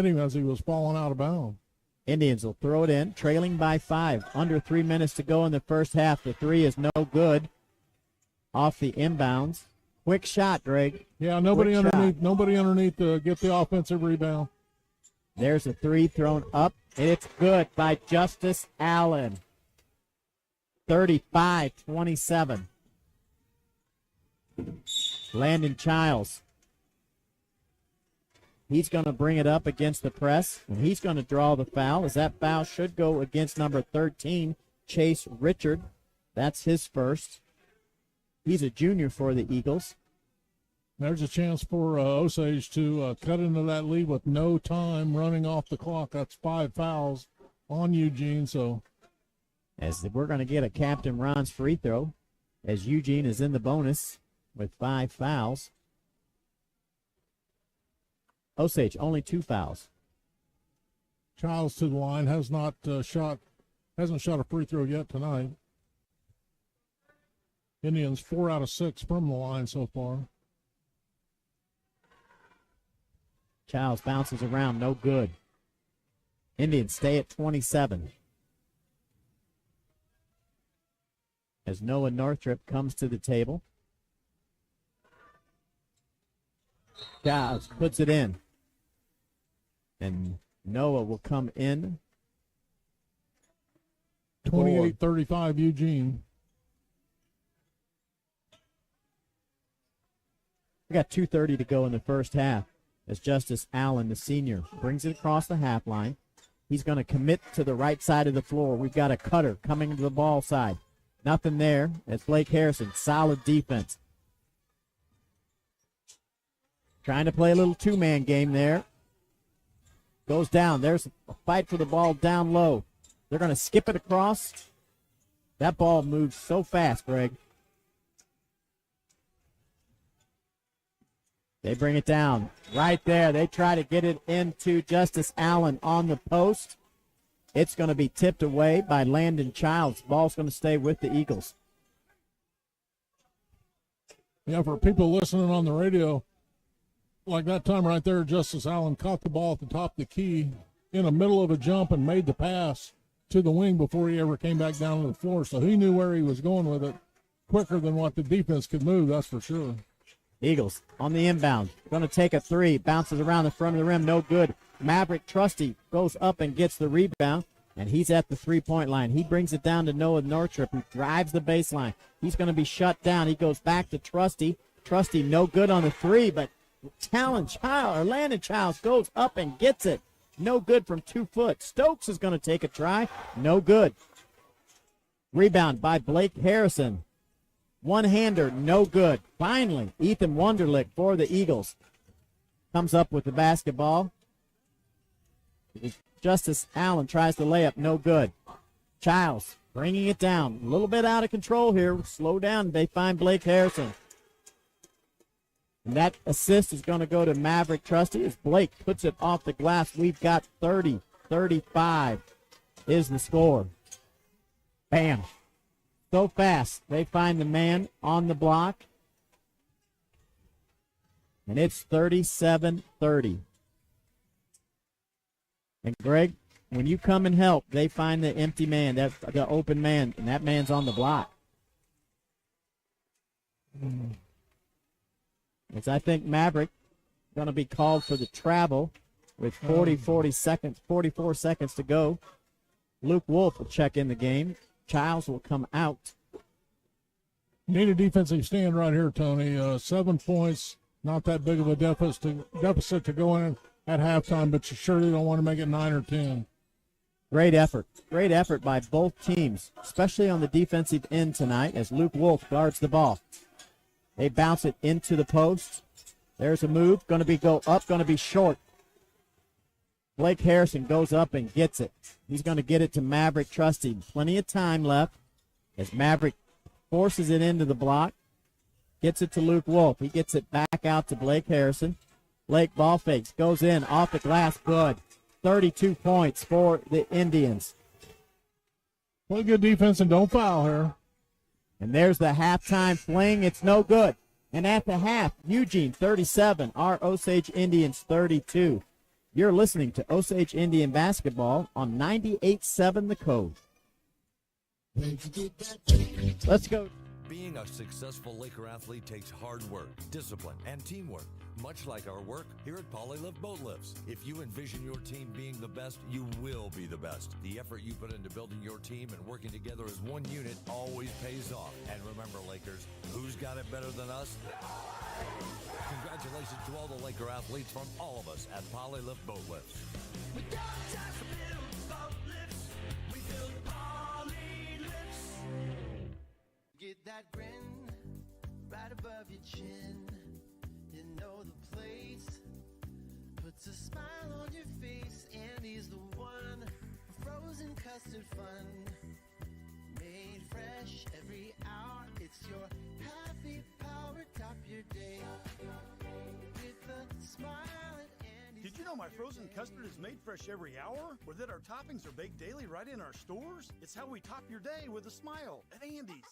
him as he was falling out of bounds. Indians will throw it in, trailing by 5. Under 3 minutes to go in the first half. The three is no good. Off the inbounds. Quick shot, Greg. Yeah, nobody Quick underneath. shot. Nobody underneath to get the offensive rebound. There's a three thrown up, and it's good by Justice Allen. 35-27. Landon Childs. He's going to bring it up against the press, and he's going to draw the foul, as that foul should go against number 13, Chase Richard. That's his first. He's a junior for the Eagles. There's a chance for Osage to cut into that lead with no time running off the clock. That's 5 fouls on Eugene. So, as we're going to get a Captain Ron's free throw, as Eugene is in the bonus with 5 fouls. Osage, only 2 fouls. Childs to the line hasn't shot a free throw yet tonight. Indians 4 out of 6 from the line so far. Childs bounces around, no good. Indians stay at 27. As Noah Northrup comes to the table. Childs puts it in. And Noah will come in. 28-35 Eugene. We got 2:30 to go in the first half as Justice Allen, the senior, brings it across the half line. He's going to commit to the right side of the floor. We've got a cutter coming to the ball side. Nothing there. It's Blake Harrison. Solid defense. Trying to play a little two-man game there. Goes down. There's a fight for the ball down low. They're going to skip it across. That ball moves so fast, Greg. They bring it down right there. They try to get it into Justice Allen on the post. It's going to be tipped away by Landon Childs. Ball's going to stay with the Eagles. Yeah, for people listening on the radio, like that time right there, Justice Allen caught the ball at the top of the key in the middle of a jump and made the pass to the wing before he ever came back down to the floor. So he knew where he was going with it quicker than what the defense could move, that's for sure. Eagles on the inbound. Going to take a three. Bounces around the front of the rim. No good. Maverick Trusty goes up and gets the rebound, and he's at the three-point line. He brings it down to Noah Northrop, who drives the baseline. He's going to be shut down. He goes back to Trusty. Trusty no good on the three, but Landon Childs goes up and gets it. No good from 2 foot. Stokes is going to take a try. No good. Rebound by Blake Harrison. One-hander, no good. Finally, Ethan Wunderlich for the Eagles comes up with the basketball. Justice Allen tries to lay up, no good. Childs bringing it down. A little bit out of control here. Slow down. They find Blake Harrison. And that assist is going to go to Maverick Trusty as Blake puts it off the glass. We've got 30-35 is the score. Bam. So fast. They find the man on the block. And it's 37-30. And Greg, when you come and help, they find the empty man, the open man, and that man's on the block. As I think Maverick going to be called for the travel with 44 seconds to go. Luke Wolf will check in the game. Childs will come out. Need a defensive stand right here, Tony. 7 points, not that big of a deficit to go in at halftime, but you surely don't want to make it 9 or 10. Great effort. Great effort by both teams, especially on the defensive end tonight as Luke Wolf guards the ball. They bounce it into the post. There's a move. Going to go up, going to be short. Blake Harrison goes up and gets it. He's going to get it to Maverick Trusty. Plenty of time left as Maverick forces it into the block. Gets it to Luke Wolf. He gets it back out to Blake Harrison. Blake ball fakes. Goes in off the glass. Good. 32 points for the Indians. Play good defense and don't foul here. And there's the halftime fling. It's no good. And at the half, Eugene 37, our Osage Indians 32. You're listening to Osage Indian basketball on 98.7 The Code. Let's go. Being a successful Laker athlete takes hard work, discipline, and teamwork, much like our work here at Polylift Boat Lifts. If you envision your team being the best, you will be the best. The effort you put into building your team and working together as one unit always pays off. And remember, Lakers, who's got it better than us? Congratulations to all the Laker athletes from all of us at Polylift Boat Lifts. We don't just build boat lifts, we build Polylifts. Get that grin right above your chin. You know the place puts a smile on your face, and he's the one for frozen custard fun. Made fresh every hour. It's your happy power. Top your day with a smile. Did you know my frozen custard is made fresh every hour? Or that our toppings are baked daily right in our stores? It's how we top your day with a smile at Andy's.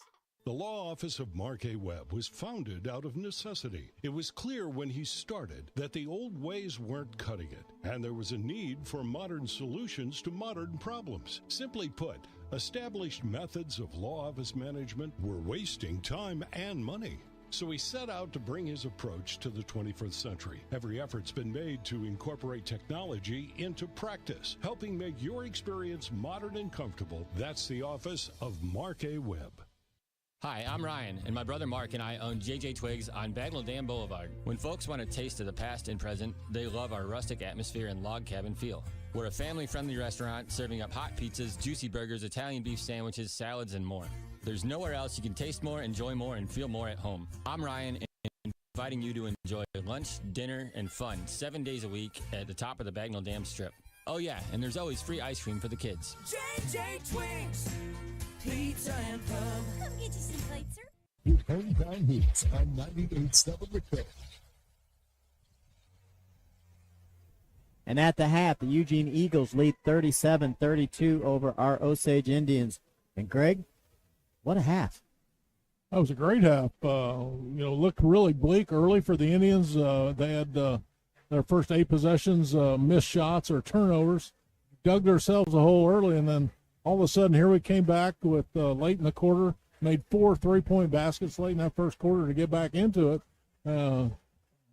The law office of Mark A. Webb was founded out of necessity. It was clear when he started that the old ways weren't cutting it, and there was a need for modern solutions to modern problems. Simply put, established methods of law office management were wasting time and money. So he set out to bring his approach to the 21st century. Every effort's been made to incorporate technology into practice, helping make your experience modern and comfortable. That's the office of Mark A. Webb. Hi, I'm Ryan, and my brother Mark and I own JJ Twigs on Bagnell Dam Boulevard. When folks want a taste of the past and present, they love our rustic atmosphere and log cabin feel. We're a family-friendly restaurant serving up hot pizzas, juicy burgers, Italian beef sandwiches, salads, and more. There's nowhere else you can taste more, enjoy more, and feel more at home. I'm Ryan, and inviting you to enjoy lunch, dinner, and fun 7 days a week at the top of the Bagnell Dam Strip. Oh yeah, and there's always free ice cream for the kids. JJ Twigs, pizza and pub. Come get you some plates, sir. Your hometown hits on 98.7 The Code. And at the half, the Eugene Eagles lead 37-32 over our Osage Indians. And Greg, what a half. That was a great half. Looked really bleak early for the Indians. They had their first 8 possessions, missed shots or turnovers, dug themselves a hole early, and then all of a sudden here we came back with late in the quarter, made 4 3-point baskets late in that first quarter to get back into it.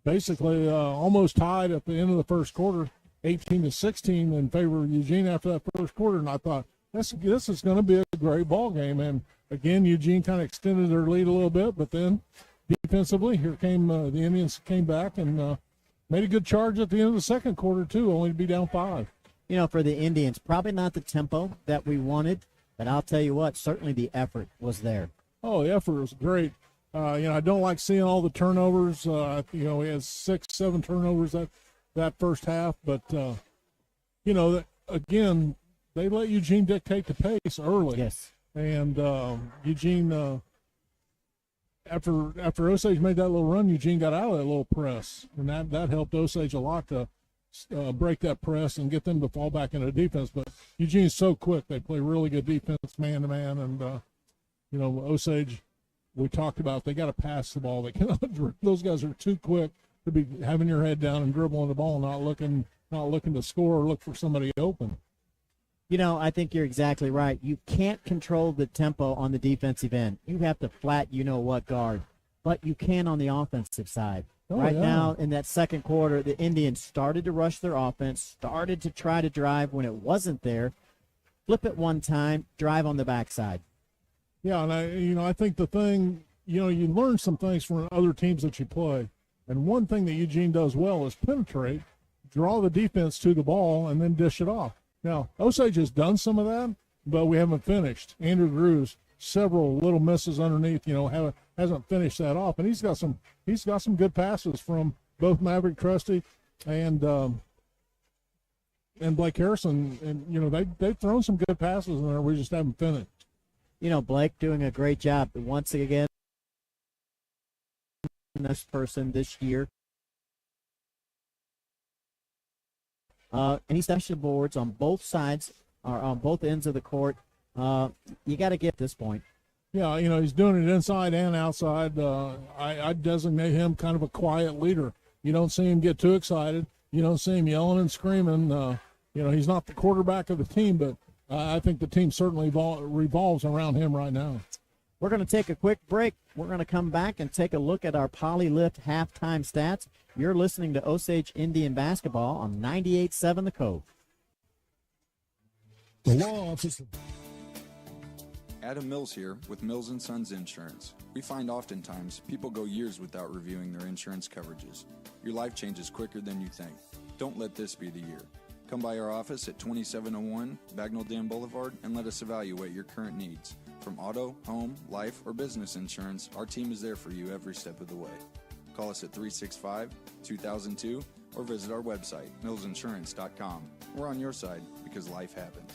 Basically almost tied at the end of the first quarter, 18-16 in favor of Eugene after that first quarter, and I thought this is going to be a great ball game. And again, Eugene kind of extended their lead a little bit, but then defensively, here came the Indians came back and made a good charge at the end of the second quarter too, only to be down 5. For the Indians, probably not the tempo that we wanted, but I'll tell you what, certainly the effort was there. Oh, the effort was great. I don't like seeing all the turnovers. We had 6-7 turnovers that first half, but again, they let Eugene dictate the pace early. Yes. And Eugene, after Osage made that little run, Eugene got out of that little press, and that helped Osage a lot to break that press and get them to fall back into defense. But Eugene's so quick; they play really good defense, man to man, and Osage. We talked about they got to pass the ball. They cannot. Those guys are too quick to be having your head down and dribbling the ball, not looking to score or look for somebody open. I think you're exactly right. You can't control the tempo on the defensive end. You have to flat what guard, but you can on the offensive side. Now, in that second quarter, the Indians started to rush their offense, started to try to drive when it wasn't there, flip it one time, drive on the backside. Yeah, and I think the thing, you learn some things from other teams that you play. And one thing that Eugene does well is penetrate, draw the defense to the ball, and then dish it off. Now, Osage has done some of that, but we haven't finished. Andrew Grew's several little misses underneath, hasn't finished that off. And he's got some good passes from both Maverick Trusty and Blake Harrison. And, they've thrown some good passes in there. We just haven't finished. Blake doing a great job once again. This person this year. And he's touched the boards on both sides, or on both ends of the court. You got to get this point. Yeah, he's doing it inside and outside. I designate him kind of a quiet leader. You don't see him get too excited. You don't see him yelling and screaming. He's not the quarterback of the team, but I think the team certainly revolves around him right now. We're going to take a quick break. We're going to come back and take a look at our Polylift halftime stats. You're listening to Osage Indian Basketball on 98.7 The Cove. The law office. Adam Mills here with Mills & Sons Insurance. We find oftentimes people go years without reviewing their insurance coverages. Your life changes quicker than you think. Don't let this be the year. Come by our office at 2701 Bagnell Dam Boulevard and let us evaluate your current needs. From auto, home, life, or business insurance, our team is there for you every step of the way. Call us at 365-2002 or visit our website, millsinsurance.com. We're on your side because life happens.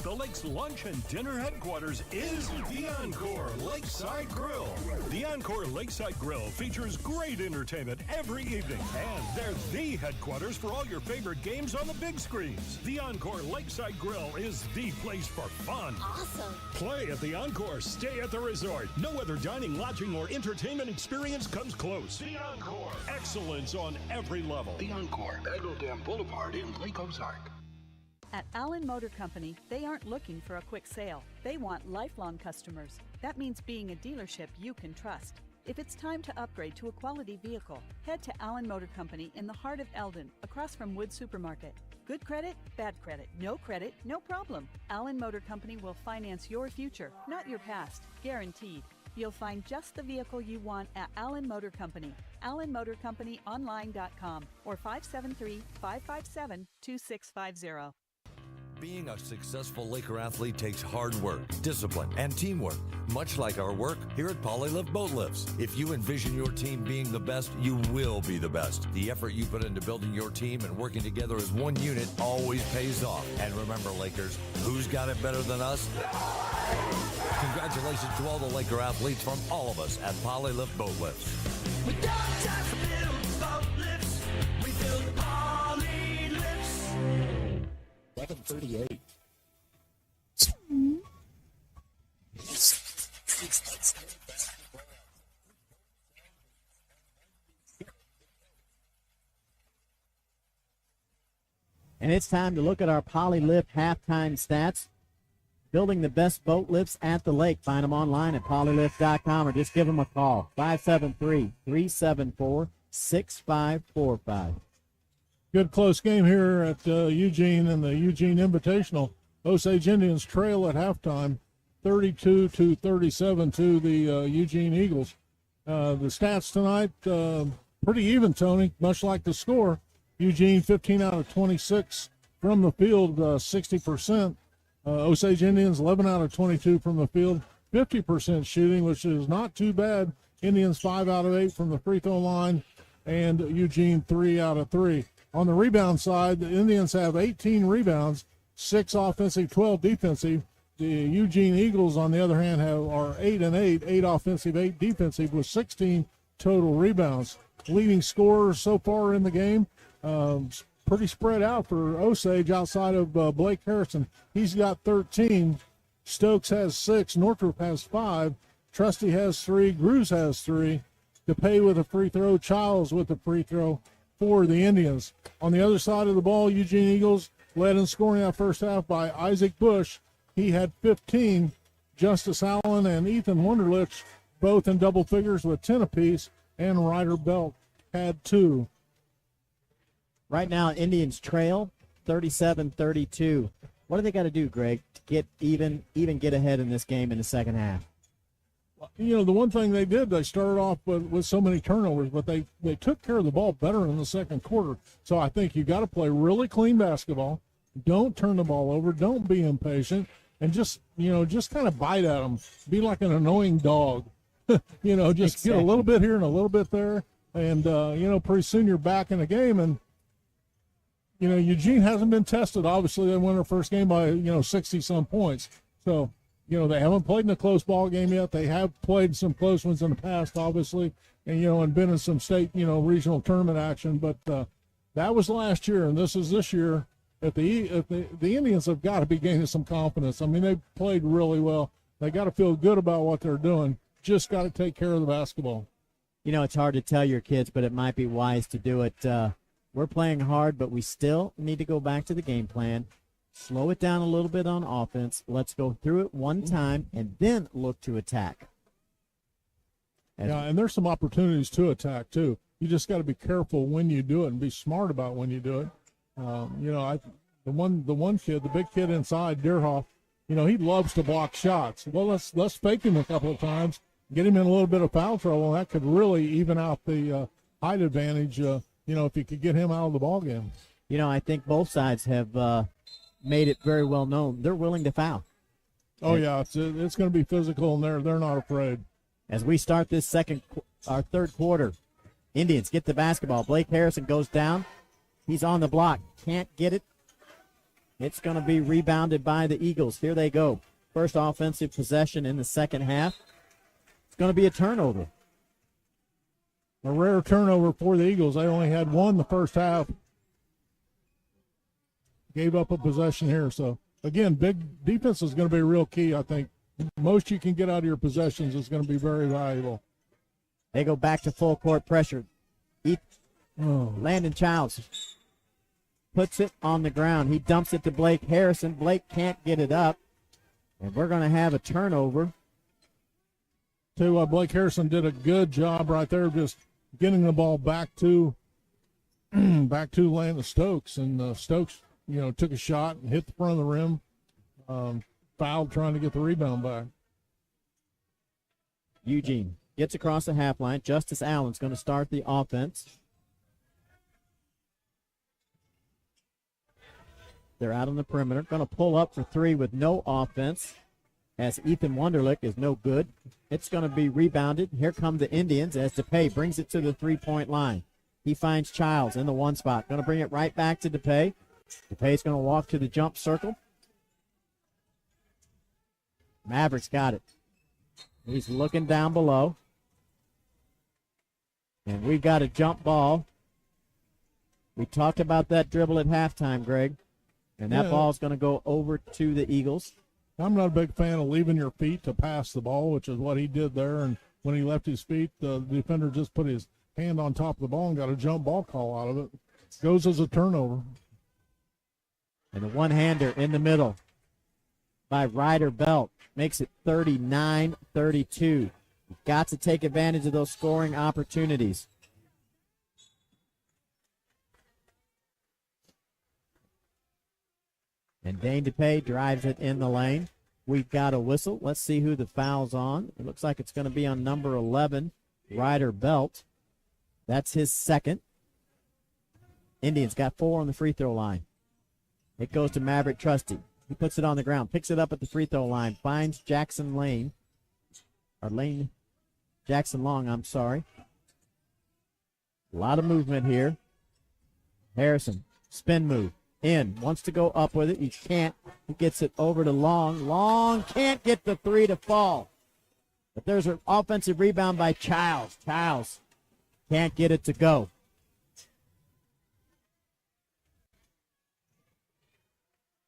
The Lake's lunch and dinner headquarters is the Encore Lakeside Grill. The Encore Lakeside Grill features great entertainment every evening, and they're the headquarters for all your favorite games on the big screens. The Encore Lakeside Grill is the place for fun. Awesome. Play at the Encore, stay at the resort. No other dining, lodging, or entertainment experience comes close. The Encore. Excellence on every level. The Encore, Bagnell Dam Boulevard in Lake Ozark. At Allen Motor Company, they aren't looking for a quick sale. They want lifelong customers. That means being a dealership you can trust. If it's time to upgrade to a quality vehicle, head to Allen Motor Company in the heart of Eldon, across from Wood Supermarket. Good credit, bad credit, no problem. Allen Motor Company will finance your future, not your past, guaranteed. You'll find just the vehicle you want at Allen Motor Company. AllenMotorCompanyOnline.com or 573-557-2650. Being a successful Laker athlete takes hard work, discipline, and teamwork, much like our work here at Polylift Boat Lifts. If you envision your team being the best, you will be the best. The effort you put into building your team and working together as one unit always pays off. And remember, Lakers, who's got it better than us? Congratulations to all the Laker athletes from all of us at Polylift Boat Lifts. We don't just build boat lifts, 11:38. And it's time to look at our Polylift halftime stats. Building the best boat lifts at the lake. Find them online at polylift.com or just give them a call. 573-374-6545. Good close game here at Eugene and the Eugene Invitational. Osage Indians trail at halftime, 32-37 to the Eugene Eagles. The stats tonight, pretty even, Tony, much like the score. Eugene 15 out of 26 from the field, 60%. Osage Indians 11 out of 22 from the field, 50% shooting, which is not too bad. Indians 5 out of 8 from the free throw line, and Eugene 3 out of 3. On the rebound side, the Indians have 18 rebounds, 6 offensive, 12 defensive. The Eugene Eagles, on the other hand, are 8 and 8, 8 offensive, 8 defensive, with 16 total rebounds. Leading scorers so far in the game, pretty spread out for Osage outside of Blake Harrison. He's got 13. Stokes has 6. Northrop has 5. Trusty has 3. Gruz has 3. DePay with a free throw. Childs with a free throw for the Indians. On the other side of the ball, Eugene Eagles led in scoring that first half by Isaac Bush. He had 15. Justice Allen and Ethan Wunderlich both in double figures with 10 apiece. And Ryder Belt had 2. Right now, Indians trail 37-32. What do they got to do, Greg, to get even get ahead in this game in the second half? You know, the one thing they did, they started off with so many turnovers, but they took care of the ball better in the second quarter. So I think you got to play really clean basketball. Don't turn the ball over. Don't be impatient. And just kind of bite at them. Be like an annoying dog. Just Exactly. get a little bit here and a little bit there. And, pretty soon you're back in the game. And, Eugene hasn't been tested. Obviously, they won their first game by, 60-some points. So, they haven't played in a close ball game yet. They have played some close ones in the past, obviously, and been in some state, regional tournament action. But that was last year, and this is this year. If the Indians have got to be gaining some confidence. I mean, they've played really well. They got to feel good about what they're doing. Just got to take care of the basketball. It's hard to tell your kids, but it might be wise to do it. We're playing hard, but we still need to go back to the game plan. Slow it down a little bit on offense. Let's go through it one time and then look to attack. And there's some opportunities to attack, too. You just got to be careful when you do it and be smart about when you do it. The one kid, the big kid inside, Deerhoff, he loves to block shots. Well, let's fake him a couple of times, get him in a little bit of foul trouble, and that could really even out the height advantage, if you could get him out of the ball game. I think both sides have made it very well known. They're willing to foul. Oh, yeah, it's going to be physical, and they're not afraid. As we start this third quarter, Indians get the basketball. Blake Harrison goes down. He's on the block. Can't get it. It's going to be rebounded by the Eagles. Here they go. First offensive possession in the second half. It's going to be a turnover. A rare turnover for the Eagles. They only had one the first half. Gave up a possession here. So, again, big defense is going to be real key, I think. Most you can get out of your possessions is going to be very valuable. They go back to full court pressure. Landon Childs puts it on the ground. He dumps it to Blake Harrison. Blake can't get it up. And we're going to have a turnover. Tell you what, Blake Harrison did a good job right there just getting the ball back to Landon Stokes. And Stokes, took a shot and hit the front of the rim. Fouled trying to get the rebound back. Eugene gets across the half line. Justice Allen's going to start the offense. They're out on the perimeter. Going to pull up for three with no offense as Ethan Wunderlich is no good. It's going to be rebounded. Here come the Indians as DePay brings it to the three-point line. He finds Childs in the one spot. Going to bring it right back to DePay. DePay's going to walk to the jump circle. Mavericks got it. He's looking down below. And we got a jump ball. We talked about that dribble at halftime, Greg. And that ball's going to go over to the Eagles. I'm not a big fan of leaving your feet to pass the ball, which is what he did there. And when he left his feet, the defender just put his hand on top of the ball and got a jump ball call out of it. Goes as a turnover. And the one-hander in the middle by Ryder Belt makes it 39-32. You've got to take advantage of those scoring opportunities. And Dane DePay drives it in the lane. We've got a whistle. Let's see who the foul's on. It looks like it's going to be on number 11, Ryder Belt. That's his second. Indians got 4 on the free throw line. It goes to Maverick Trusty. He puts it on the ground, picks it up at the free throw line, finds Jackson Jackson Long, I'm sorry. A lot of movement here. Harrison, spin move, in, wants to go up with it. He can't. He gets it over to Long. Long can't get the three to fall. But there's an offensive rebound by Childs. Childs can't get it to go.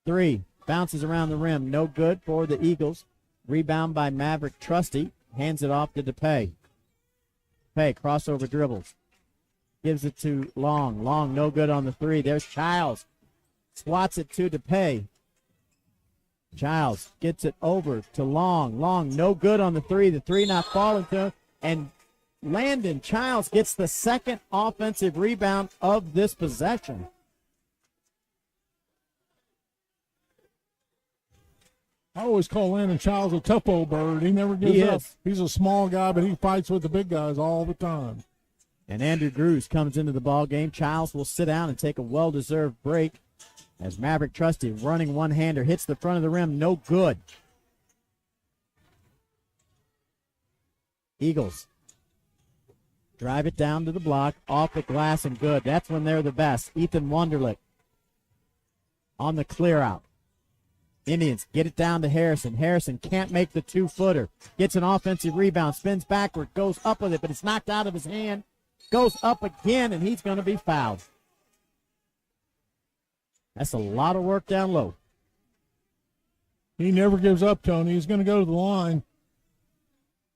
Three. Bounces around the rim. No good for the Eagles. Rebound by Maverick Trusty. Hands it off to DePay. DePay, crossover dribbles. Gives it to Long. Long, no good on the three. There's Childs. Swats it to DePay. Childs gets it over to Long. Long, no good on the three. The three not falling to him. And Landon Childs gets the second offensive rebound of this possession. I always call Landon Childs a tough old bird. He never gives up. He's a small guy, but he fights with the big guys all the time. And Andrew Grews comes into the ball game. Childs will sit down and take a well-deserved break as Maverick Trusty, running one-hander, hits the front of the rim. No good. Eagles drive it down to the block, off the glass, and good. That's when they're the best. Ethan Wunderlich on the clear out. Indians get it down to Harrison. Harrison can't make the two-footer. Gets an offensive rebound, spins backward, goes up with it, but it's knocked out of his hand. Goes up again, and he's going to be fouled. That's a lot of work down low. He never gives up, Tony. He's going to go to the line.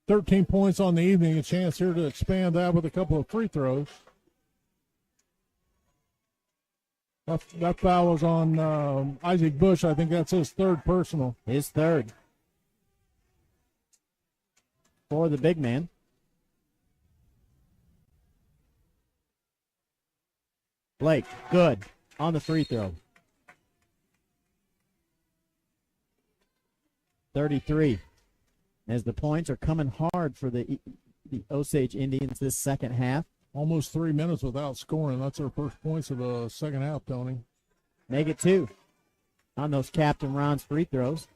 13 points on the evening. A chance here to expand that with a couple of free throws. That foul was on Isaac Bush. I think that's his third personal. His third. For the big man. Blake, good on the free throw. 33. As the points are coming hard for the Osage Indians this second half. Almost 3 minutes without scoring. That's our first points of the second half, Tony. Make it 2 on those Captain Ron's free throws.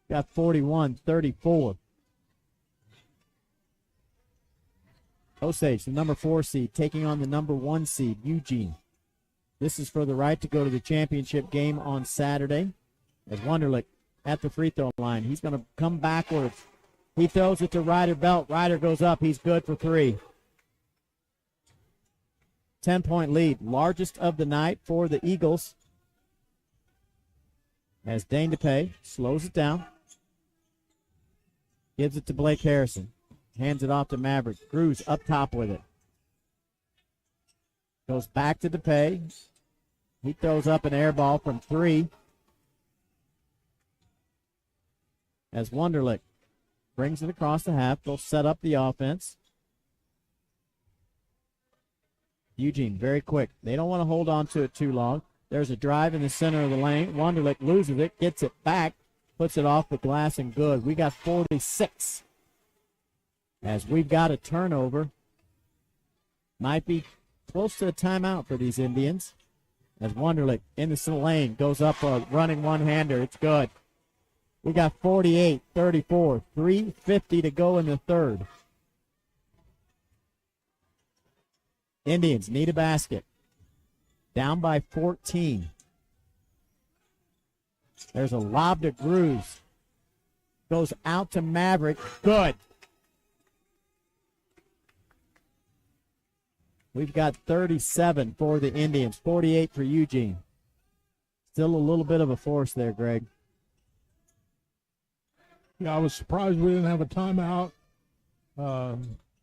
Got 41-34. Osage, the number 4 seed, taking on the number 1 seed, Eugene. This is for the right to go to the championship game on Saturday. As Wunderlich at the free throw line. He's going to come backwards. He throws it to Ryder Belt. Ryder goes up. He's good for 3. 10-point lead. Largest of the night for the Eagles. As Dane DePay slows it down. Gives it to Blake Harrison. Hands it off to Maverick. Grews up top with it. Goes back to DePay. He throws up an air ball from 3. As Wunderlich brings it across the half. They'll set up the offense. Eugene, very quick. They don't want to hold on to it too long. There's a drive in the center of the lane. Wunderlich loses it, gets it back, puts it off the glass, and good. We got 46. As we've got a turnover. Might be close to a timeout for these Indians. As Wunderlich in the lane goes up a running one-hander. It's good. We got 48-34, 3:50 to go in the third. Indians need a basket. Down by 14. There's a lob to Grews. Goes out to Maverick. Good. We've got 37 for the Indians, 48 for Eugene. Still a little bit of a force there, Greg. Yeah, I was surprised we didn't have a timeout.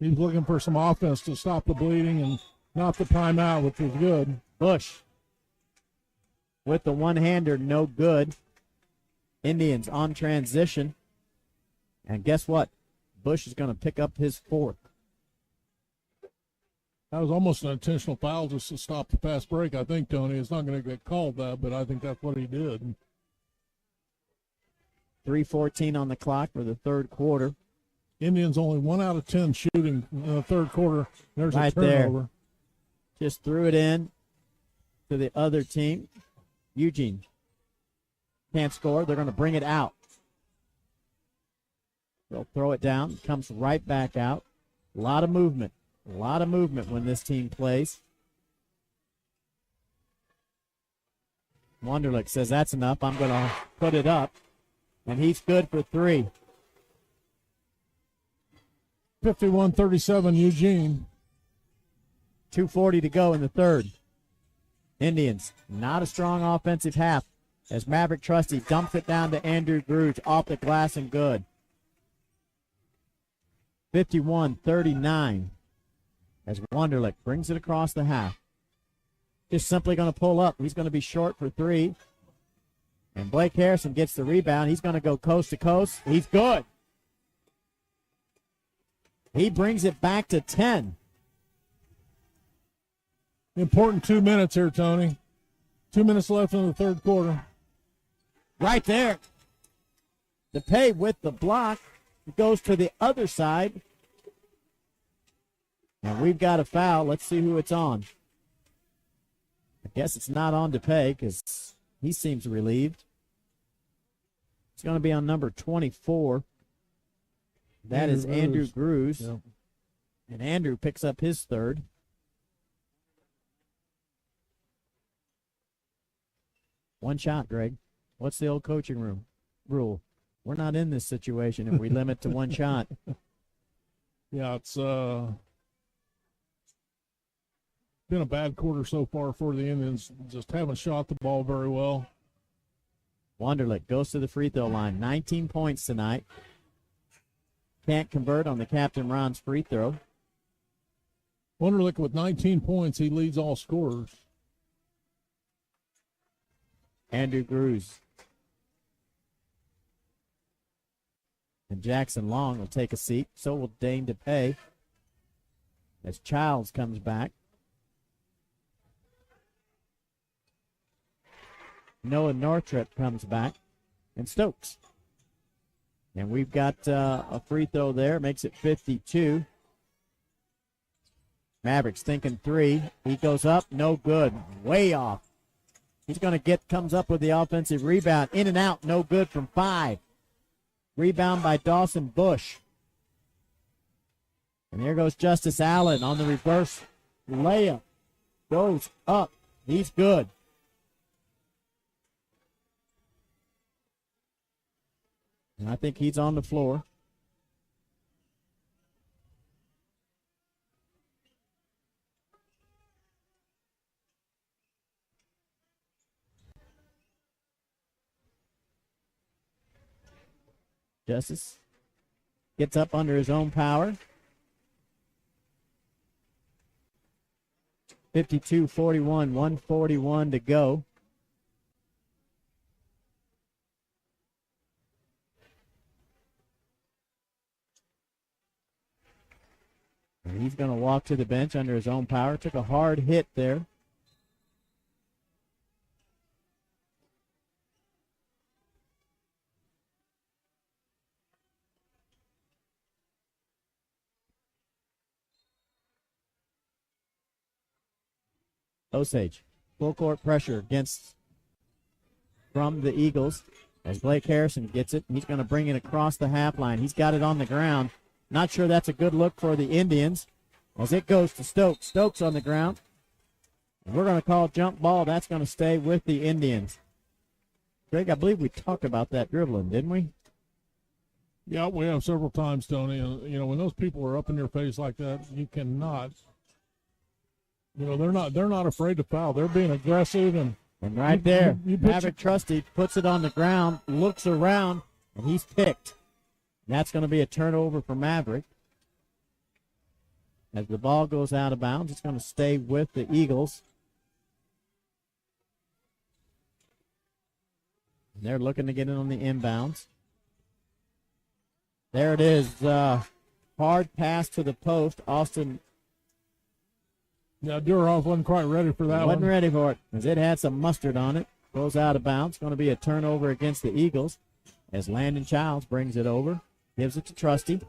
He's looking for some offense to stop the bleeding and not the timeout, which was good. Bush with the one-hander, no good. Indians on transition. And guess what? Bush is going to pick up his fourth. That was almost an intentional foul just to stop the fast break, I think, Tony. It's not going to get called that, but I think that's what he did. 3:14 on the clock for the third quarter. Indians only 1 out of 10 shooting in the third quarter. There's right a turnover. There. Just threw it in to the other team. Eugene can't score. They're going to bring it out. They'll throw it down. Comes right back out. A lot of movement. A lot of movement when this team plays. Wonderlich says that's enough. I'm going to put it up. And he's good for three. 51-37 Eugene. 2:40 to go in the third. Indians, not a strong offensive half as Maverick Trusty dumps it down to Andrew Gruge off the glass and good. 51-39 as Wonderlich brings it across the half. Just simply going to pull up. He's going to be short for three. And Blake Harrison gets the rebound. He's going to go coast to coast. He's good. He brings it back to 10. Important 2 minutes here, Tony. 2 minutes left in the third quarter. Right there. DePay with the block. It goes to the other side. And we've got a foul. Let's see who it's on. I guess it's not on DePay because he seems relieved. It's going to be on number 24. That is Andrew Gruge. Yep. And Andrew picks up his third. One shot, Greg. What's the old coaching room rule? We're not in this situation if we limit to one shot. Yeah, it's been a bad quarter so far for the Indians. Just haven't shot the ball very well. Wonderlich goes to the free throw line. 19 points tonight. Can't convert on the Captain Ron's free throw. Wonderlich with 19 points, he leads all scorers. Andrew Gruge. And Jackson Long will take a seat. So will Dane DePay. As Childs comes back. Noah Northrup comes back. And Stokes. And we've got a free throw there. Makes it 52. Mavericks thinking three. He goes up. No good. Way off. He's going to comes up with the offensive rebound. In and out. No good from 5. Rebound by Dawson Bush. And there goes Justice Allen on the reverse layup. Goes up. He's good. And I think he's on the floor. Justice gets up under his own power. 52-41, 141 to go. And he's going to walk to the bench under his own power. Took a hard hit there. Osage, full court pressure from the Eagles as Blake Harrison gets it. He's going to bring it across the half line. He's got it on the ground. Not sure that's a good look for the Indians as it goes to Stokes. Stokes on the ground. And we're going to call jump ball. That's going to stay with the Indians. Greg, I believe we talked about that dribbling, didn't we? Yeah, we have several times, Tony. And, when those people are up in your face like that, you cannot You know, they're not afraid to foul. They're being aggressive and right there, you Maverick Trusty puts it on the ground, looks around, and he's picked. That's going to be a turnover for Maverick. As the ball goes out of bounds, it's going to stay with the Eagles. They're looking to get it on the inbounds. There it is. Hard pass to the post. Austin. Yeah, Durhoff wasn't quite ready for that one. Wasn't ready for it because it had some mustard on it. Goes out of bounds. Going to be a turnover against the Eagles as Landon Childs brings it over. Gives it to Trusty.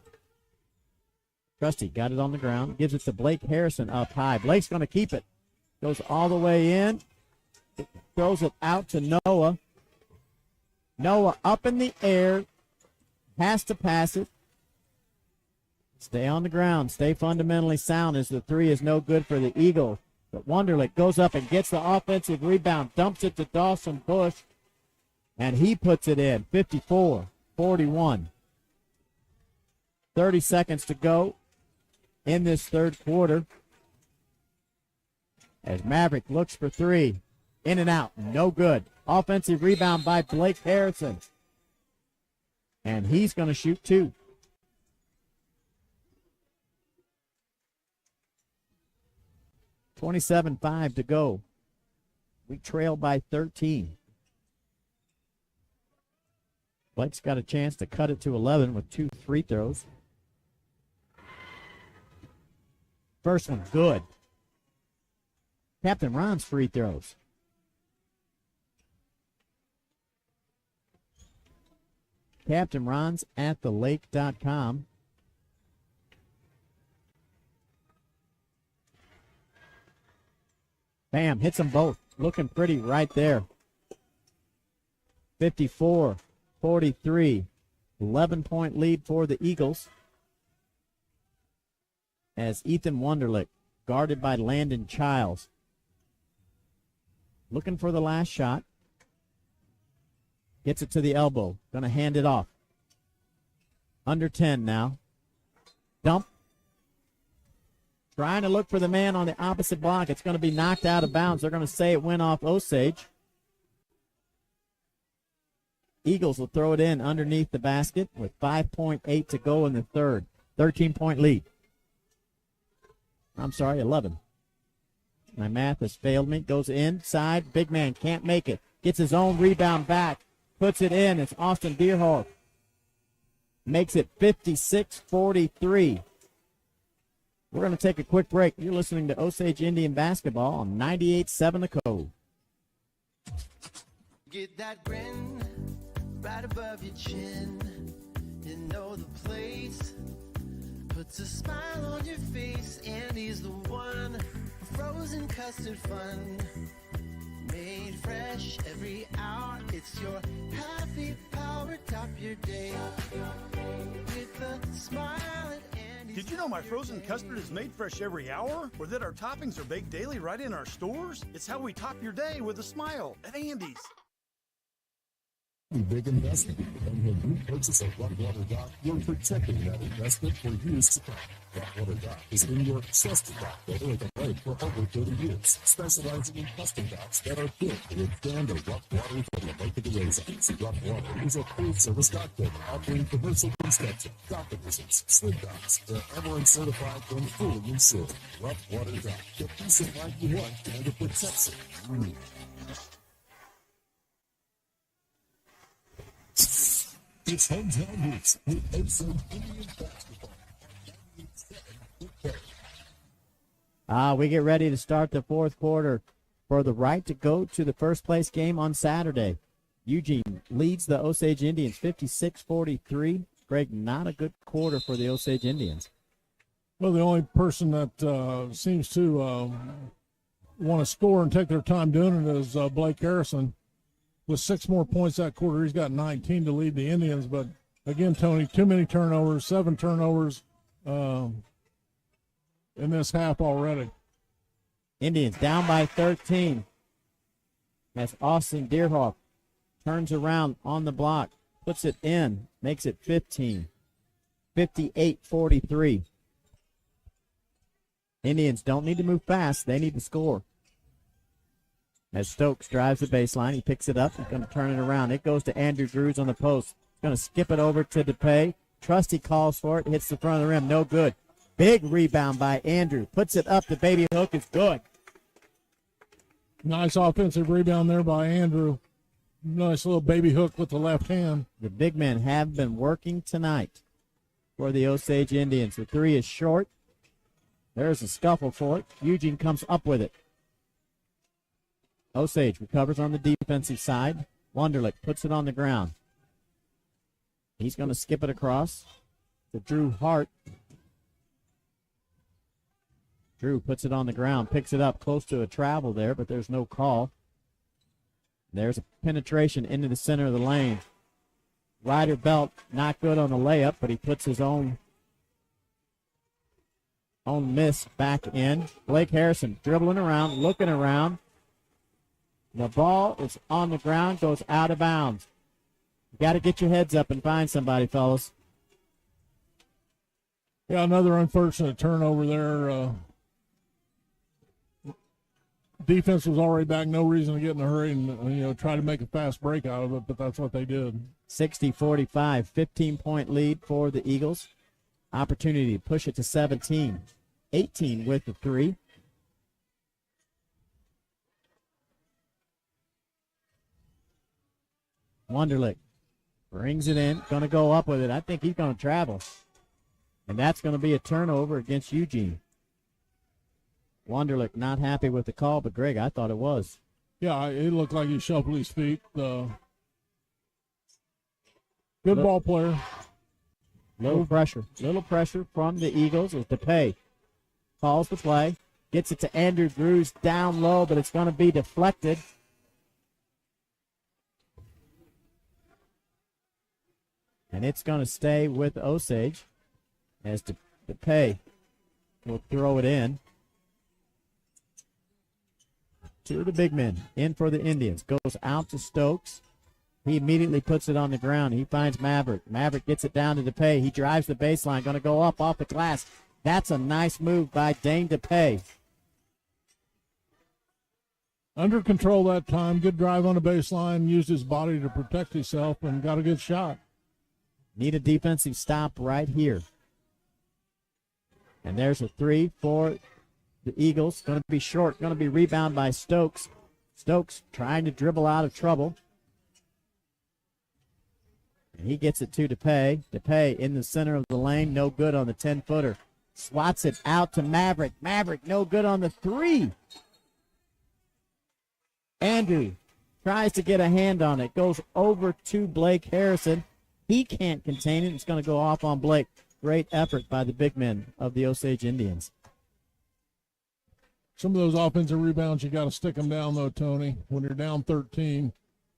Trusty got it on the ground. Gives it to Blake Harrison up high. Blake's going to keep it. Goes all the way in. Throws it out to Noah. Noah up in the air. Has to pass it. Stay on the ground. Stay fundamentally sound as the three is no good for the Eagles. But Wunderlich goes up and gets the offensive rebound. Dumps it to Dawson Bush. And he puts it in. 54-41. 30 seconds to go in this third quarter. As Maverick looks for three. In and out. No good. Offensive rebound by Blake Harrison. And he's going to shoot two. .27.5 to go. We trail by 13. Blake's got a chance to cut it to 11 with 2 free throws. First one, good. Captain Ron's free throws. Captain Ron's at thelake.com. Bam, hits them both. Looking pretty right there. 54-43. 11-point lead for the Eagles. As Ethan Wunderlich, guarded by Landon Childs. Looking for the last shot. Gets it to the elbow. Going to hand it off. Under 10 now. Dump. Trying to look for the man on the opposite block. It's going to be knocked out of bounds. They're going to say it went off Osage. Eagles will throw it in underneath the basket with 5.8 to go in the third. 13-point lead. I'm sorry, 11. My math has failed me. Goes inside. Big man can't make it. Gets his own rebound back. Puts it in. It's Austin Deerhawk. Makes it 56-43. We're going to take a quick break. You're listening to Osage Indian Basketball on 98.7 The Cove. Get that grin right above your chin. You know the place puts a smile on your face, and he's the one. Frozen custard fun, made fresh every hour. It's your happy power, top your day with a smile at Andy's. Did you know my frozen custard is made fresh every hour? Or that our toppings are baked daily right in our stores? It's how we top your day with a smile at Andy's. Big investment. And when you purchase a Rockwater dock, you're protecting that investment for years to come. Rockwater Dock has been your trusted dock builder at the lake for over 30 years, specializing in custom docks that are built to withstand the rough water from the Lake of the Ozarks. Rockwater is a full-service dock builder offering commercial construction, dock divisions, slip docks. They're Everett certified and fully insured. Rockwater Dock, the peace of mind you want and the protection you need. It's Hometown Roots with Osage Indian Basketball. We get ready to start the fourth quarter for the right to go to the first place game on Saturday. Eugene leads the Osage Indians 56-43. Greg, not a good quarter for the Osage Indians. Well, the only person that seems to want to score and take their time doing it is Blake Harrison. With 6 more points that quarter, he's got 19 to lead the Indians. But, again, Tony, too many turnovers, 7 turnovers in this half already. Indians down by 13. As Austin Deerhawk turns around on the block, puts it in, makes it 15. 58-43. Indians don't need to move fast. They need to score. As Stokes drives the baseline, he picks it up. He's going to turn it around. It goes to Andrew Drews on the post. He's going to skip it over to DePay. Trusty calls for it. Hits the front of the rim. No good. Big rebound by Andrew. Puts it up. The baby hook is good. Nice offensive rebound there by Andrew. Nice little baby hook with the left hand. The big men have been working tonight for the Osage Indians. The three is short. There's a scuffle for it. Eugene comes up with it. Osage recovers on the defensive side. Wunderlich puts it on the ground. He's going to skip it across to Drew Hart. Drew puts it on the ground, picks it up close to a travel there, but there's no call. There's a penetration into the center of the lane. Ryder Belt not good on the layup, but he puts his own miss back in. Blake Harrison dribbling around, looking around. The ball is on the ground, goes out of bounds. You got to get your heads up and find somebody, fellas. Yeah, another unfortunate turnover there. Defense was already back. No reason to get in a hurry and try to make a fast break out of it, but that's what they did. 60-45, 15-point lead for the Eagles. Opportunity to push it to 17. 18 with the three. Wunderlich brings it in, going to go up with it. I think he's going to travel. And that's going to be a turnover against Eugene. Wunderlich not happy with the call, but Greg, I thought it was. Yeah, it looked like he shuffled his feet. Good ball player. Little pressure from the Eagles as DePay calls the play. Gets it to Andrew Drews down low, but it's going to be deflected. And it's going to stay with Osage as DePay will throw it in. To the big men, in for the Indians. Goes out to Stokes. He immediately puts it on the ground. He finds Maverick. Maverick gets it down to DePay. He drives the baseline. Going to go up off the glass. That's a nice move by Dane DePay. Under control that time. Good drive on the baseline. Used his body to protect himself and got a good shot. Need a defensive stop right here. And there's a three for the Eagles. Going to be short. Going to be rebounded by Stokes. Stokes trying to dribble out of trouble. And he gets it to DePay. DePay in the center of the lane. No good on the 10-footer. Swats it out to Maverick. Maverick no good on the three. Andrew tries to get a hand on it. Goes over to Blake Harrison. He can't contain it. It's going to go off on Blake. Great effort by the big men of the Osage Indians. Some of those offensive rebounds, you got to stick them down, though, Tony. When you're down 13,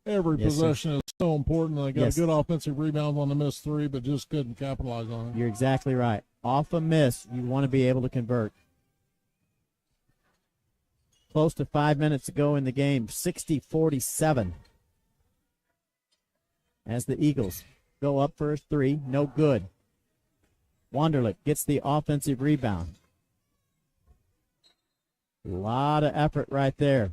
every possession is so important. They got a good offensive rebound on the missed three, but just couldn't capitalize on it. You're exactly right. Off a miss, you want to be able to convert. Close to 5 minutes to go in the game, 60-47. As the Eagles go up for a three, no good. Wunderlich gets the offensive rebound. A lot of effort right there.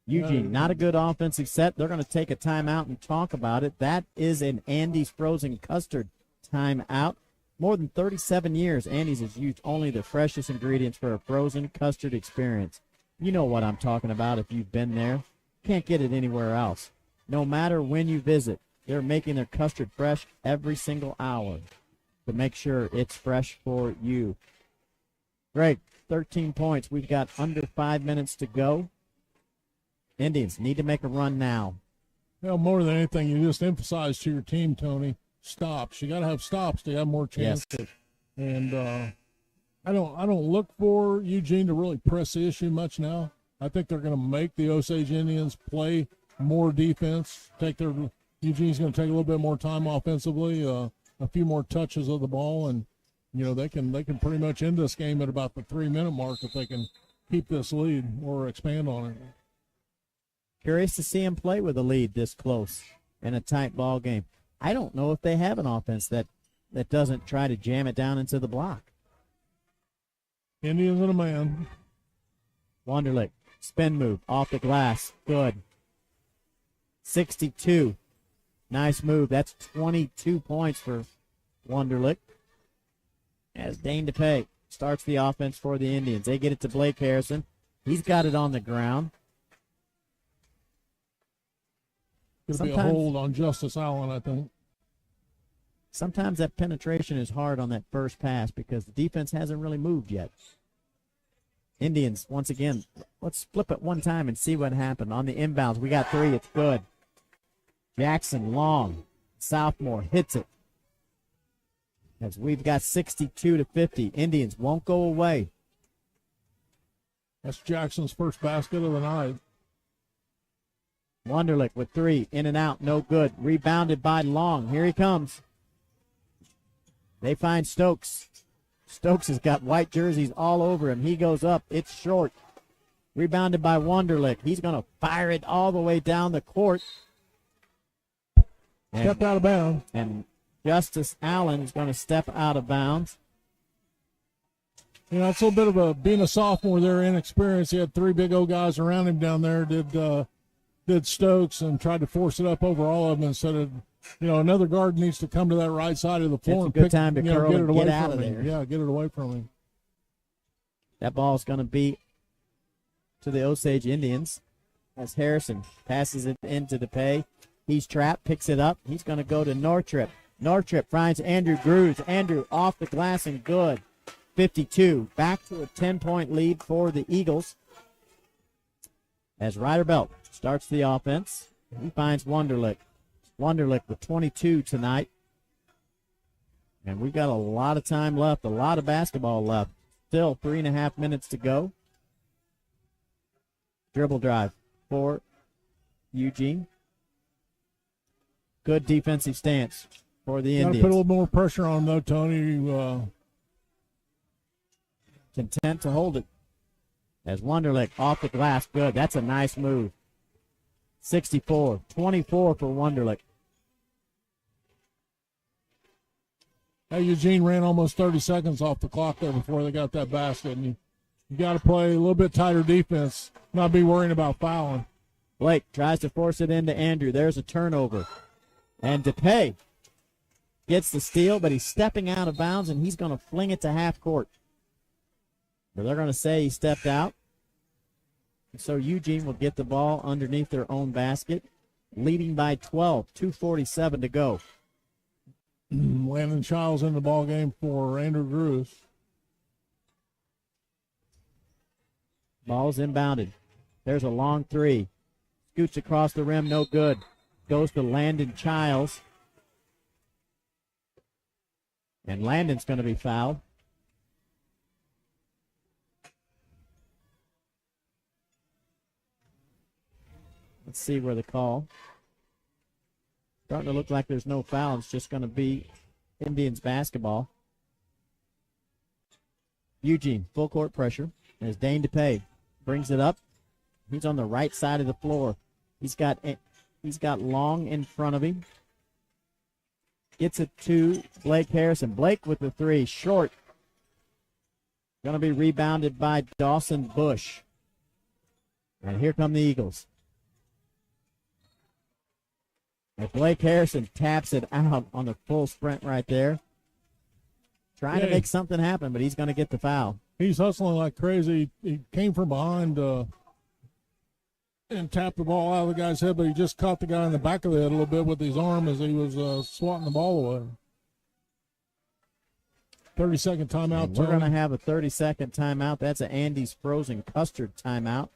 Eugene, not a good offensive set. They're going to take a timeout and talk about it. That is an Andy's Frozen Custard timeout. More than 37 years, Andy's has used only the freshest ingredients for a frozen custard experience. You know what I'm talking about if you've been there. Can't get it anywhere else. No matter when you visit, they're making their custard fresh every single hour to make sure it's fresh for you. Great. 13 points. We've got under 5 minutes to go. Indians need to make a run now. Well, more than anything, you just emphasize to your team, Tony, stops. You got to have stops to have more chances. Yes. And I don't look for Eugene to really press the issue much now. I think they're going to make the Osage Indians play more defense. Eugene's going to take a little bit more time offensively, a few more touches of the ball, and they can pretty much end this game at about the 3-minute mark if they can keep this lead or expand on it. Curious to see him play with a lead this close in a tight ball game. I don't know if they have an offense that doesn't try to jam it down into the block. Indians and a man. Wonderlic, spin move, off the glass, good. 62. Nice move. That's 22 points for Wonderlic. As Dane DePay starts the offense for the Indians. They get it to Blake Harrison. He's got it on the ground. Going to be a hold on Justice Allen, I think. Sometimes that penetration is hard on that first pass because the defense hasn't really moved yet. Indians, once again, let's flip it one time and see what happened. On the inbounds, we got 3. It's good. Jackson Long, sophomore, hits it. As we've got 62-50. Indians won't go away. That's Jackson's first basket of the night. Wonderlic with 3, in and out, no good. Rebounded by Long. Here he comes. They find Stokes. Stokes has got white jerseys all over him. He goes up. It's short. Rebounded by Wonderlic. He's going to fire it all the way down the court. Stepped out of bounds. And Justice Allen is going to step out of bounds. You know, it's a little bit of being a sophomore there, inexperienced. He had 3 big old guys around him down there. Did Stokes and tried to force it up over all of them instead of, another guard needs to come to that right side of the floor and time to curl get it and away get out from of him. there. Yeah, get it away from him. That ball is going to be to the Osage Indians as Harrison passes it into DePay. He's trapped, picks it up. He's going to go to Nortrip. Nortrip finds Andrew Grews. Andrew off the glass and good. 52. Back to a 10-point lead for the Eagles. As Ryder Belt starts the offense, he finds Wonderlic. Wonderlic with 22 tonight. And we've got a lot of time left, a lot of basketball left. Still 3.5 minutes to go. Dribble drive for Eugene. Good defensive stance for the Indians. Got to put a little more pressure on, though, Tony. Content to hold it. As Wonderlic off the glass, good. That's a nice move. 64, 24 for Wonderlic. Hey, Eugene ran almost 30 seconds off the clock there before they got that basket. And you got to play a little bit tighter defense, not be worrying about fouling. Blake tries to force it into Andrew. There's a turnover. And DePay gets the steal, but he's stepping out of bounds, and he's going to fling it to half court. But they're going to say he stepped out. So Eugene will get the ball underneath their own basket, leading by 12, 2:47 to go. Landon Childs in the ball game for Andrew Grews. Ball's inbounded. There's a long 3. Scoots across the rim, no good. Goes to Landon Childs. And Landon's going to be fouled. Let's see where the call. Starting to look like there's no foul. It's just going to be Indians basketball. Eugene, full court pressure. As Dane DePay brings it up. He's on the right side of the floor. He's got Long in front of him. Gets it to Blake Harrison. Blake with the 3, short. Going to be rebounded by Dawson Bush. And here come the Eagles. And Blake Harrison taps it out on the full sprint right there. Trying to make something happen, but he's going to get the foul. He's hustling like crazy. He came from behind and tapped the ball out of the guy's head, but he just caught the guy in the back of the head a little bit with his arm as he was swatting the ball away. 30-second timeout. And we're going to have a 30-second timeout. That's an Andy's Frozen Custard timeout.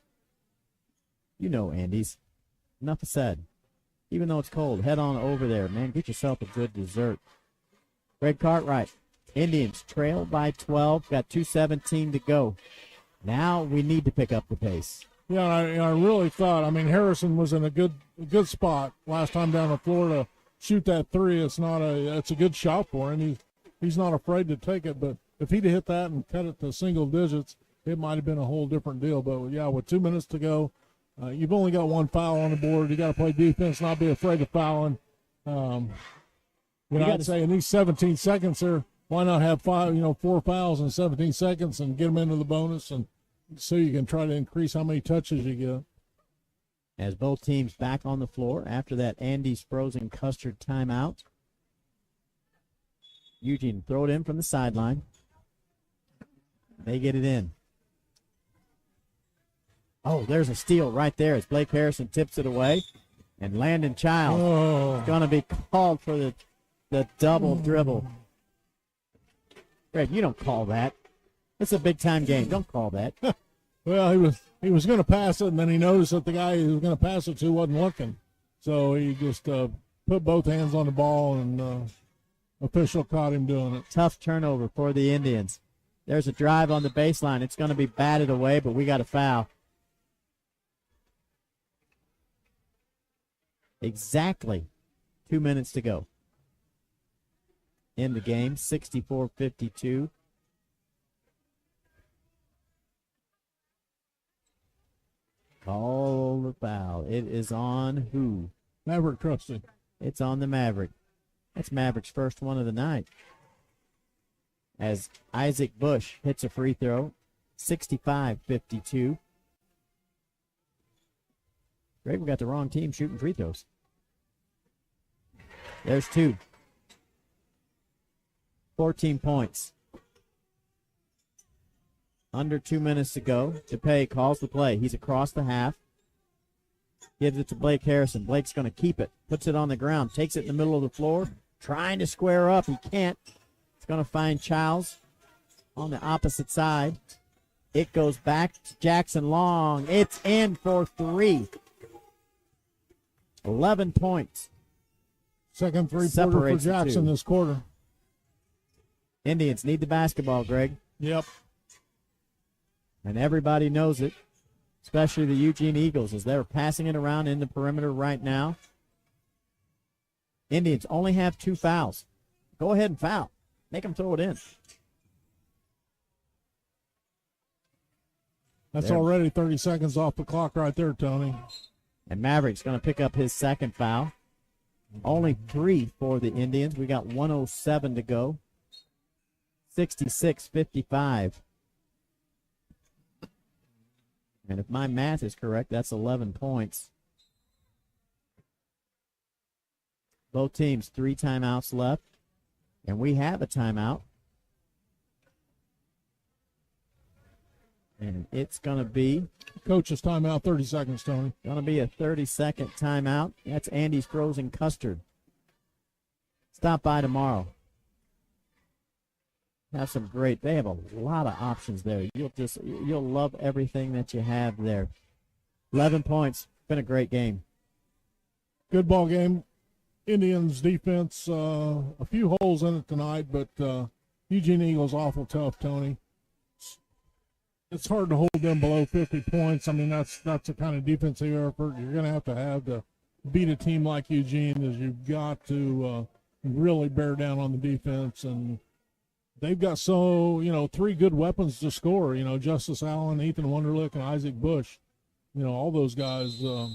You know Andy's. Enough said. Even though it's cold, head on over there, man. Get yourself a good dessert. Greg Cartwright. Indians trail by 12. Got 2:17 to go. Now we need to pick up the pace. Yeah, I really thought. I mean, Harrison was in a good spot last time down the floor to shoot that 3. It's a good shot for him. He's not afraid to take it. But if he'd hit that and cut it to single digits, it might have been a whole different deal. But yeah, with 2 minutes to go, you've only got 1 foul on the board. You got to play defense, not be afraid of fouling. I'd say in these 17 seconds there, why not have 4 fouls in 17 seconds and get them into the bonus, and so you can try to increase how many touches you get. As both teams back on the floor after that Andy's frozen custard timeout. Eugene throw it in from the sideline. They get it in. Oh, there's a steal right there as Blake Harrison tips it away. And Landon Child is going to be called for the double dribble. Greg, you don't call that. It's a big-time game. Don't call that. Well, he was going to pass it, and then he noticed that the guy he was going to pass it to wasn't looking. So he just put both hands on the ball, and official caught him doing it. Tough turnover for the Indians. There's a drive on the baseline. It's going to be batted away, but we got a foul. Exactly 2 minutes to go in the game, 64-52. Call the foul. It is on who? Maverick Trusty. It's on the Maverick. That's Maverick's first one of the night. As Isaac Bush hits a free throw, 65-52. Greg, we got the wrong team shooting free throws. There's two. 14 points. Under 2 minutes to go. DePay calls the play. He's across the half. Gives it to Blake Harrison. Blake's going to keep it. Puts it on the ground. Takes it in the middle of the floor. Trying to square up. He can't. He's going to find Childs on the opposite side. It goes back to Jackson Long. It's in for three. 11 points. Second three-pointer for Jackson this quarter. Indians need the basketball, Greg. Yep. And everybody knows it, especially the Eugene Eagles, as they're passing it around in the perimeter right now. Indians only have 2 fouls. Go ahead and foul. Make them throw it in. That's already 30 seconds off the clock right there, Tony. And Maverick's going to pick up his second foul. Only 3 for the Indians. We got 1:07 to go. 66-55. And if my math is correct, that's 11 points. Both teams, 3 timeouts left. And we have a timeout. And it's going to be... Coach's timeout, 30 seconds, Tony. Going to be a 30-second timeout. That's Andy's frozen custard. Stop by tomorrow. Have some great... They have a lot of options there. You'll love everything that you have there. 11 points. Been a great game. Good ball game. Indians defense, a few holes in it tonight, but Eugene Eagles awful tough, Tony. It's hard to hold them below 50 points. I mean, that's the kind of defensive effort you're going to have to beat a team like Eugene. Is you've got to really bear down on the defense, and they've got 3 good weapons to score. Justice Allen, Ethan Wunderlich, and Isaac Bush. All those guys, are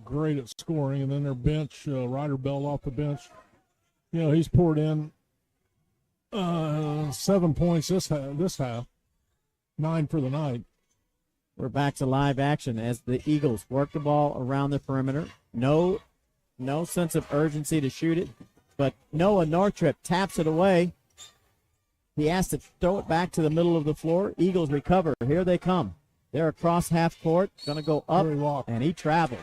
great at scoring. And then their bench, Ryder Bell off the bench, he's poured in 7 points this half. 9 for the night. We're back to live action as the Eagles work the ball around the perimeter. No sense of urgency to shoot it, but Noah Nortrip taps it away. He has to throw it back to the middle of the floor. Eagles recover. Here they come. They're across half court. Going to go up, and he traveled.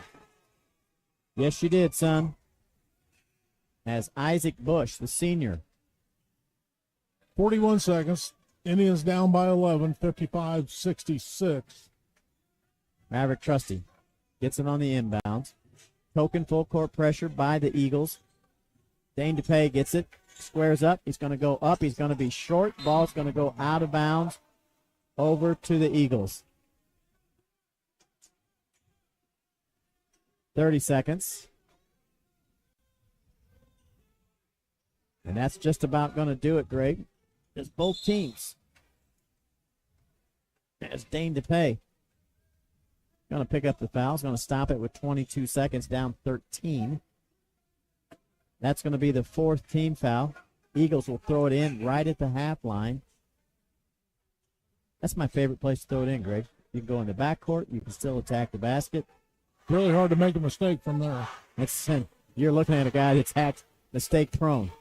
Yes, you did, son. As Isaac Bush, the senior. 41 seconds. Indians down by 11, 55-66. Maverick Trusty gets it on the inbounds. Token full court pressure by the Eagles. Dane DePay gets it, squares up. He's going to go up. He's going to be short. Ball's going to go out of bounds over to the Eagles. 30 seconds. And that's just about going to do it, Greg. It's both teams. As Dane DePay going to pick up the foul. He's going to stop it with 22 seconds, down 13. That's going to be the 4th team foul. Eagles will throw it in right at the half line. That's my favorite place to throw it in, Greg. You can go in the backcourt. You can still attack the basket. Really hard to make a mistake from there. You're looking at a guy that's mistake prone.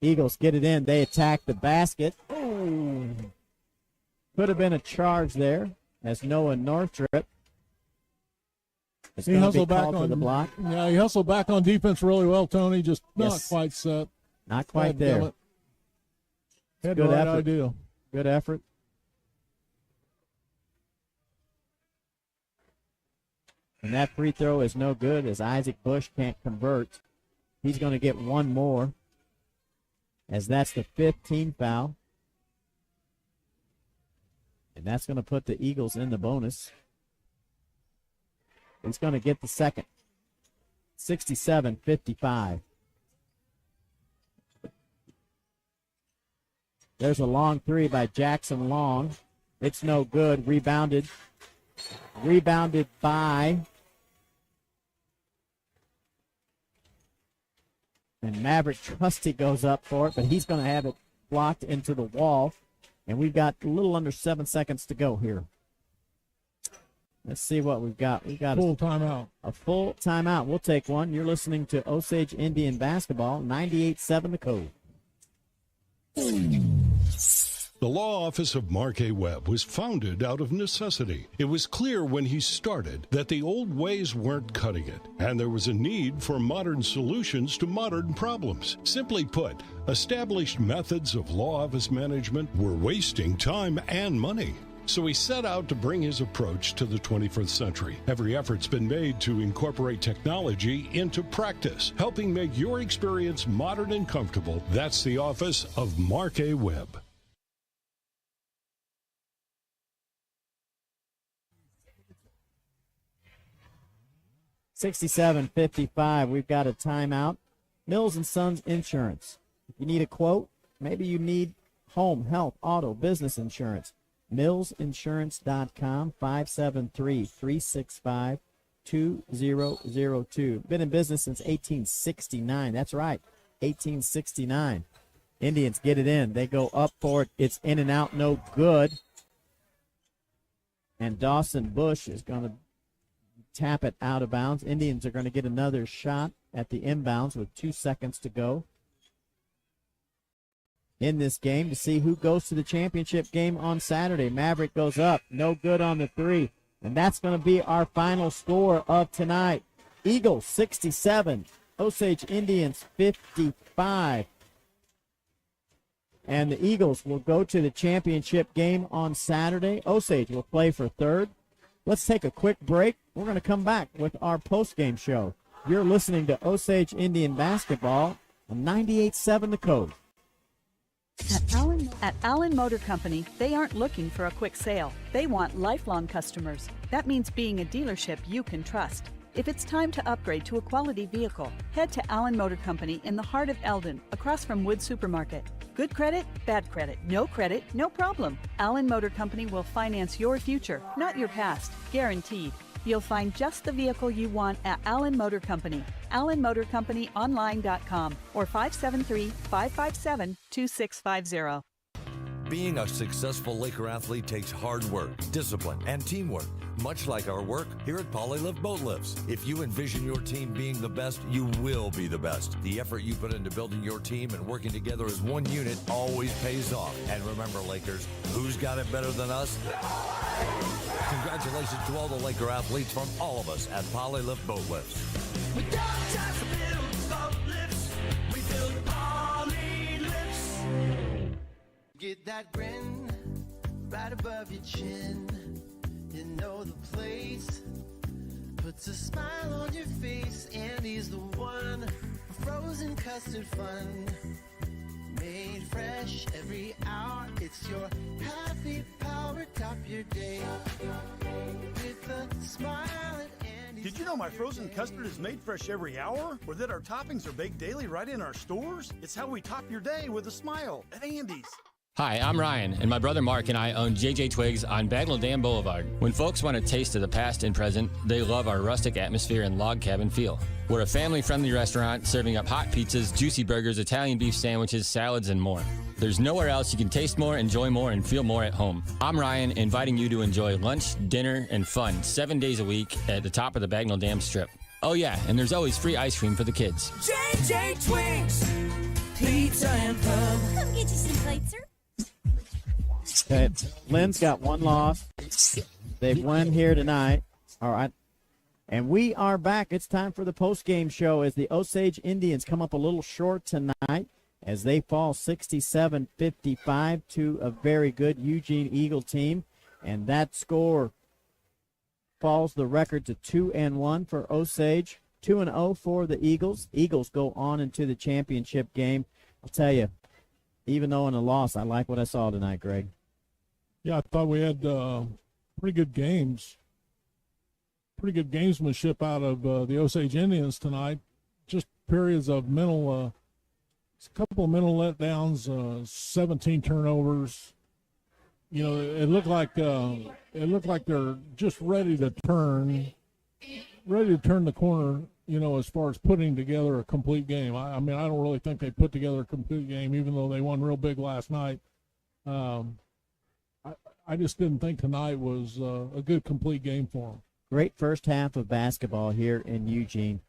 Eagles get it in. They attack the basket. Oh. Could have been a charge there as Noah Northrup is going to be called for the block. Yeah, he hustled back on defense really well, Tony. Just not quite set. Not quite there. Had the right idea. Good effort. And that free throw is no good as Isaac Bush can't convert. He's going to get one more as that's the 15th foul. And that's going to put the Eagles in the bonus. He's going to get the second. 67-55. There's a long three by Jackson Long. It's no good. Rebounded by. And Maverick Trusty goes up for it, but he's going to have it blocked into the wall. And we've got a little under 7 seconds to go here. Let's see what we've got. We've got full timeout. A full timeout. We'll take one. You're listening to Osage Indian Basketball, 98.7 The Code. The law office of Mark A. Webb was founded out of necessity. It was clear when he started that the old ways weren't cutting it, and there was a need for modern solutions to modern problems. Simply put, established methods of law office management were wasting time and money. So he set out to bring his approach to the 21st century. Every effort's been made to incorporate technology into practice, helping make your experience modern and comfortable. That's the office of Mark A. Webb. $67.55. We've got a timeout. Mills & Sons Insurance. If you need a quote, maybe you need home, health, auto, business insurance. millsinsurance.com, 573-365-2002. Been in business since 1869. That's right, 1869. Indians get it in. They go up for it. It's in and out, no good. And Dawson Bush is going to tap it out of bounds. Indians are going to get another shot at the inbounds with 2 seconds to go in this game to see who goes to the championship game on Saturday. Maverick goes up. No good on the three. And that's going to be our final score of tonight. Eagles 67, Osage Indians 55. And the Eagles will go to the championship game on Saturday. Osage will play for third. Let's take a quick break. We're going to come back with our post-game show. You're listening to Osage Indian Basketball on 98.7 The Code. At Allen Motor Company, they aren't looking for a quick sale. They want lifelong customers. That means being a dealership you can trust. If it's time to upgrade to a quality vehicle, head to Allen Motor Company in the heart of Eldon, across from Wood Supermarket. Good credit, bad credit, no problem. Allen Motor Company will finance your future, not your past, guaranteed. You'll find just the vehicle you want at Allen Motor Company. AllenMotorCompanyOnline.com or 573-557-2650. Being a successful Laker athlete takes hard work, discipline, and teamwork, much like our work here at Polylift Boat Lifts. If you envision your team being the best, you will be the best. The effort you put into building your team and working together as one unit always pays off. And remember, Lakers, who's got it better than us? Congratulations to all the Laker athletes from all of us at Polylift Boat Lifts. We don't just build boat lifts, we build poly lifts. Get that grin right above your chin. You know the place puts a smile on your face, and he's the one for frozen custard fun. Made fresh every hour. It's your happy power. Top your day with a smile. Did you know my frozen custard is made fresh every hour? Or that our toppings are baked daily right in our stores? It's how we top your day with a smile at Andy's. Hi, I'm Ryan, and my brother Mark and I own JJ Twigs on Bagnell Dam Boulevard. When folks want a taste of the past and present, they love our rustic atmosphere and log cabin feel. We're a family-friendly restaurant serving up hot pizzas, juicy burgers, Italian beef sandwiches, salads, and more. There's nowhere else you can taste more, enjoy more, and feel more at home. I'm Ryan, inviting you to enjoy lunch, dinner, and fun 7 days a week at the top of the Bagnell Dam Strip. Oh yeah, and there's always free ice cream for the kids. JJ Twigs, Pizza and Pub. Come get you some plates, sir. Okay, Lynn's got one loss. They've won here tonight. All right. And we are back. It's time for the post-game show as the Osage Indians come up a little short tonight as they fall 67-55 to a very good Eugene Eagle team. And that score falls the record to 2-1 for Osage, 2-0 for the Eagles. Eagles go on into the championship game. I'll tell you, even though in a loss, I like what I saw tonight, Greg. Yeah, I thought we had pretty good games. Pretty good gamesmanship out of the Osage Indians tonight. Just periods of mental, a couple of mental letdowns, 17 turnovers. You know, it looked like they're just ready to turn the corner. You know, as far as putting together a complete game. I mean, I don't really think they put together a complete game, even though they won real big last night. I just didn't think tonight was a good complete game for them. Great first half of basketball here in Eugene,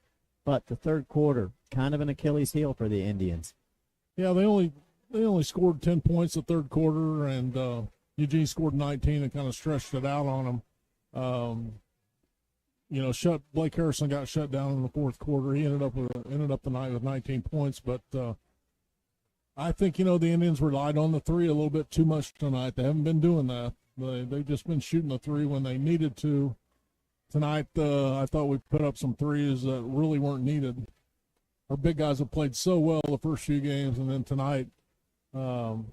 but the third quarter, kind of an Achilles heel for the Indians. Yeah, they only scored 10 points the third quarter, and Eugene scored 19 and kind of stretched it out on them. You know, Blake Harrison got shut down in the fourth quarter. He ended up the night with 19 points, but I think, you know, the Indians relied on the three a little bit too much tonight. They haven't been doing that. They've just been shooting the three when they needed to. Tonight, I thought we put up some threes that really weren't needed. Our big guys have played so well the first few games, and then tonight, you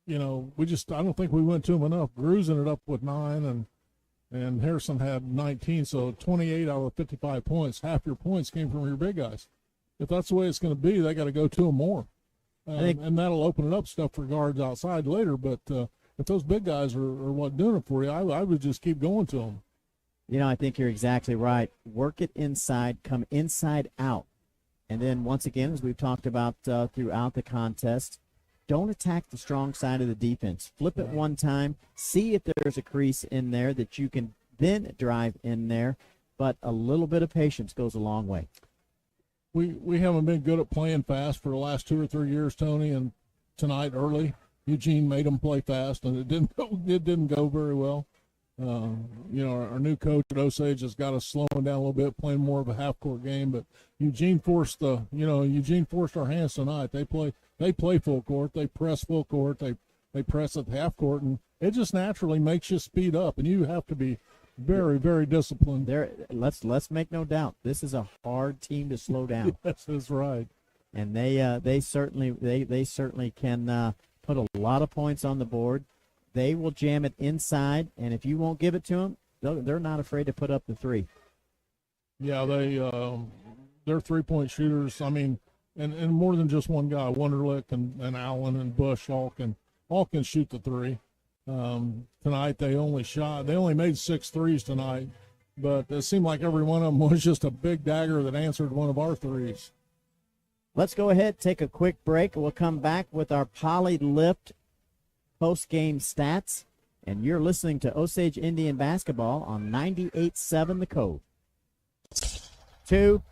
know, I don't think we went to them enough. Grews ended up with 9, and Harrison had 19, so 28 out of 55 points. Half your points came from your big guys. If that's the way it's going to be, they got to go to them more. And that'll open it up stuff for guards outside later. But if those big guys are what doing it for you, I would just keep going to them. You know, I think you're exactly right. Work it inside, come inside out. And then once again, as we've talked about throughout the contest, don't attack the strong side of the defense. Flip it one time, see if there's a crease in there that you can then drive in there. But a little bit of patience goes a long way. We haven't been good at playing fast for the last 2 or 3 years, Tony, and tonight early, Eugene made them play fast, and it didn't go very well. You know, our new coach at Osage has got us slowing down a little bit, playing more of a half-court game. But Eugene forced our hands tonight. They play full court. They press full court. They press at the half court, and it just naturally makes you speed up. And you have to be very, very disciplined. Let's make no doubt, this is a hard team to slow down. Yes, that's right. And they certainly can put a lot of points on the board. They will jam it inside, and if you won't give it to them, they're not afraid to put up the three. Yeah, they're three-point shooters. I mean, and more than just one guy. Wunderlich and Allen and Bush all can shoot the three. Tonight they only made 6 threes tonight, but it seemed like every one of them was just a big dagger that answered one of our threes. Let's go ahead, take a quick break. We'll come back with our Poly Lift post-game stats, and you're listening to Osage Indian basketball on 98.7 The Cove. 2.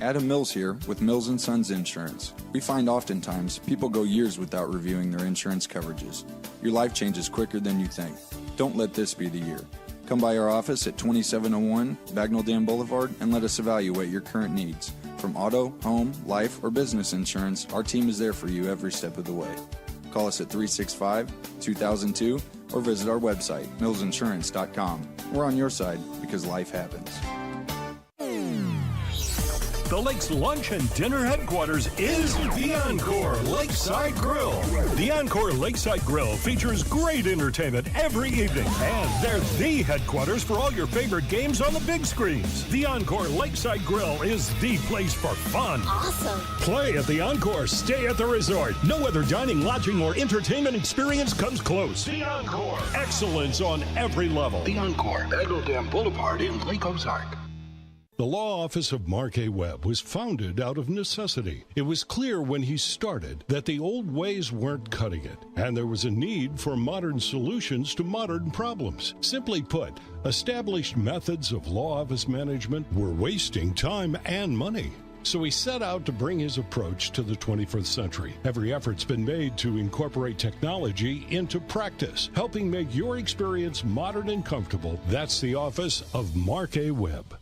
Adam Mills here with Mills & Sons Insurance. We find oftentimes people go years without reviewing their insurance coverages. Your life changes quicker than you think. Don't let this be the year. Come by our office at 2701 Bagnell Dam Boulevard and let us evaluate your current needs. From auto, home, life, or business insurance, our team is there for you every step of the way. Call us at 365-2002 or visit our website, millsinsurance.com. We're on your side because life happens. The lake's lunch and dinner headquarters is the Encore Lakeside Grill. The Encore Lakeside Grill features great entertainment every evening, and they're the headquarters for all your favorite games on the big screens. The Encore Lakeside Grill is the place for fun. Awesome. Play at the Encore, stay at the resort. No other dining, lodging, or entertainment experience comes close. The Encore. Excellence on every level. The Encore, Bagnell Dam Boulevard in Lake Ozark. The law office of Mark A. Webb was founded out of necessity. It was clear when he started that the old ways weren't cutting it, and there was a need for modern solutions to modern problems. Simply put, established methods of law office management were wasting time and money. So he set out to bring his approach to the 21st century. Every effort's been made to incorporate technology into practice, helping make your experience modern and comfortable. That's the office of Mark A. Webb.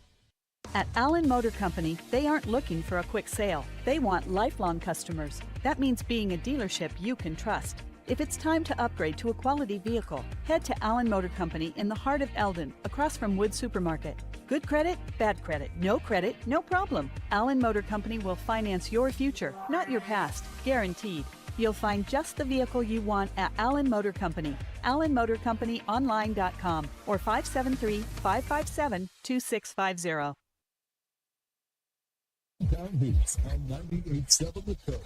At Allen Motor Company, they aren't looking for a quick sale. They want lifelong customers. That means being a dealership you can trust. If it's time to upgrade to a quality vehicle, head to Allen Motor Company in the heart of Eldon, across from Wood Supermarket. Good credit, bad credit, no problem. Allen Motor Company will finance your future, not your past, guaranteed. You'll find just the vehicle you want at Allen Motor Company. AllenMotorCompanyOnline.com or 573-557-2650. Down Beats on 98.7 The Coast.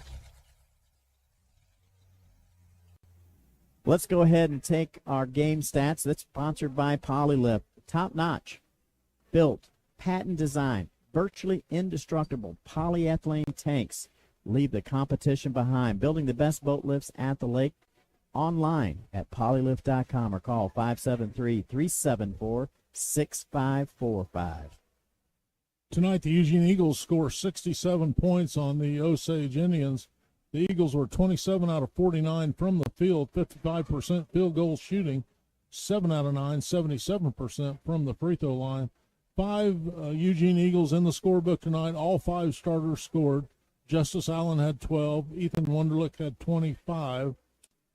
Let's go ahead and take our game stats. That's sponsored by Polylift. Top notch, built, patent design, virtually indestructible polyethylene tanks leave the competition behind. Building the best boat lifts at the lake. Online at polylift.com or call 573-374-6545. Tonight, the Eugene Eagles score 67 points on the Osage Indians. The Eagles were 27 out of 49 from the field, 55% field goal shooting, 7 out of 9, 77% from the free throw line. 5 Eugene Eagles in the scorebook tonight. All 5 starters scored. Justice Allen had 12. Ethan Wunderlich had 25.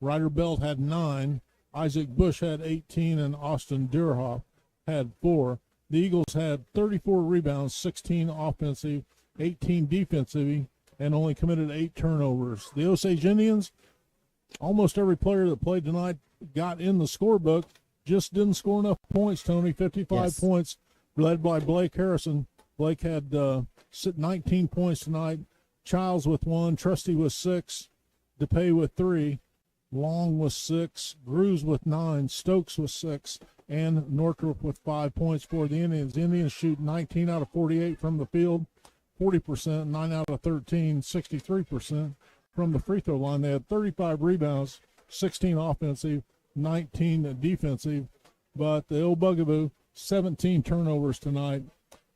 Ryder Belt had 9. Isaac Bush had 18, and Austin Deerhoff had 4. The Eagles had 34 rebounds, 16 offensive, 18 defensive, and only committed 8 turnovers. The Osage Indians, almost every player that played tonight got in the scorebook, just didn't score enough points, Tony. 55 points, led by Blake Harrison. Blake had 19 points tonight. Childs with 1, Trusty with 6, DePay with 3, Long with 6, Grews with 9, Stokes with 6, and Northrop with 5 points for the Indians. The Indians shoot 19 out of 48 from the field, 40%, 9 out of 13, 63% from the free throw line. They had 35 rebounds, 16 offensive, 19 defensive, but the old bugaboo, 17 turnovers tonight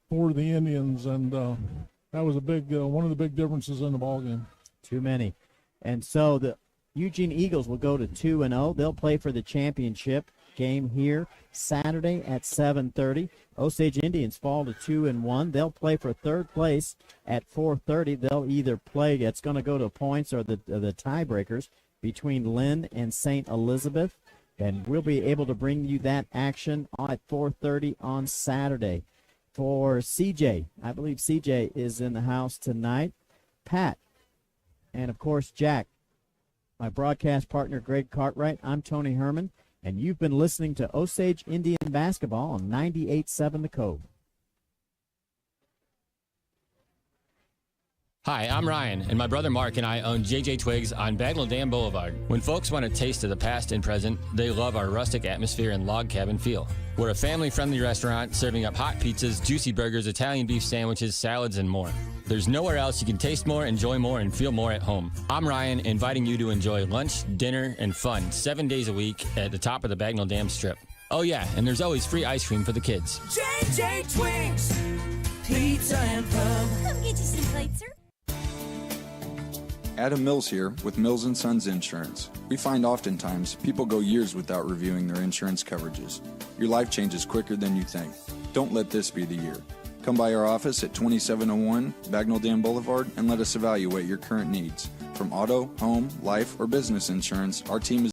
for the Indians, and that was a big one of the big differences in the ballgame. Too many. And so the Eugene Eagles will go to 2-0. They'll play for the championship game here Saturday at 7:30. Osage Indians fall to 2-1. They'll play for third place at 4:30. They'll either play, it's going to go to points or the tiebreakers between Lynn and St. Elizabeth. And we'll be able to bring you that action at 4:30 on Saturday. For CJ, I believe CJ is in the house tonight. Pat, and of course Jack, my broadcast partner Greg Cartwright. I'm Tony Herman, and you've been listening to Osage Indian Basketball on 98.7 The Cove. Hi, I'm Ryan, and my brother Mark and I own JJ Twigs on Bagnell Dam Boulevard. When folks want a taste of the past and present, they love our rustic atmosphere and log cabin feel. We're a family-friendly restaurant serving up hot pizzas, juicy burgers, Italian beef sandwiches, salads, and more. There's nowhere else you can taste more, enjoy more, and feel more at home. I'm Ryan, inviting you to enjoy lunch, dinner, and fun 7 days a week at the top of the Bagnell Dam Strip. Oh yeah, and there's always free ice cream for the kids. JJ Twigs, pizza and pub. Come get you some plates, sir. Adam Mills here with Mills & Sons Insurance. We find oftentimes people go years without reviewing their insurance coverages. Your life changes quicker than you think. Don't let this be the year. Come by our office at 2701 Bagnell Dam Boulevard and let us evaluate your current needs. From auto, home, life, or business insurance, our team is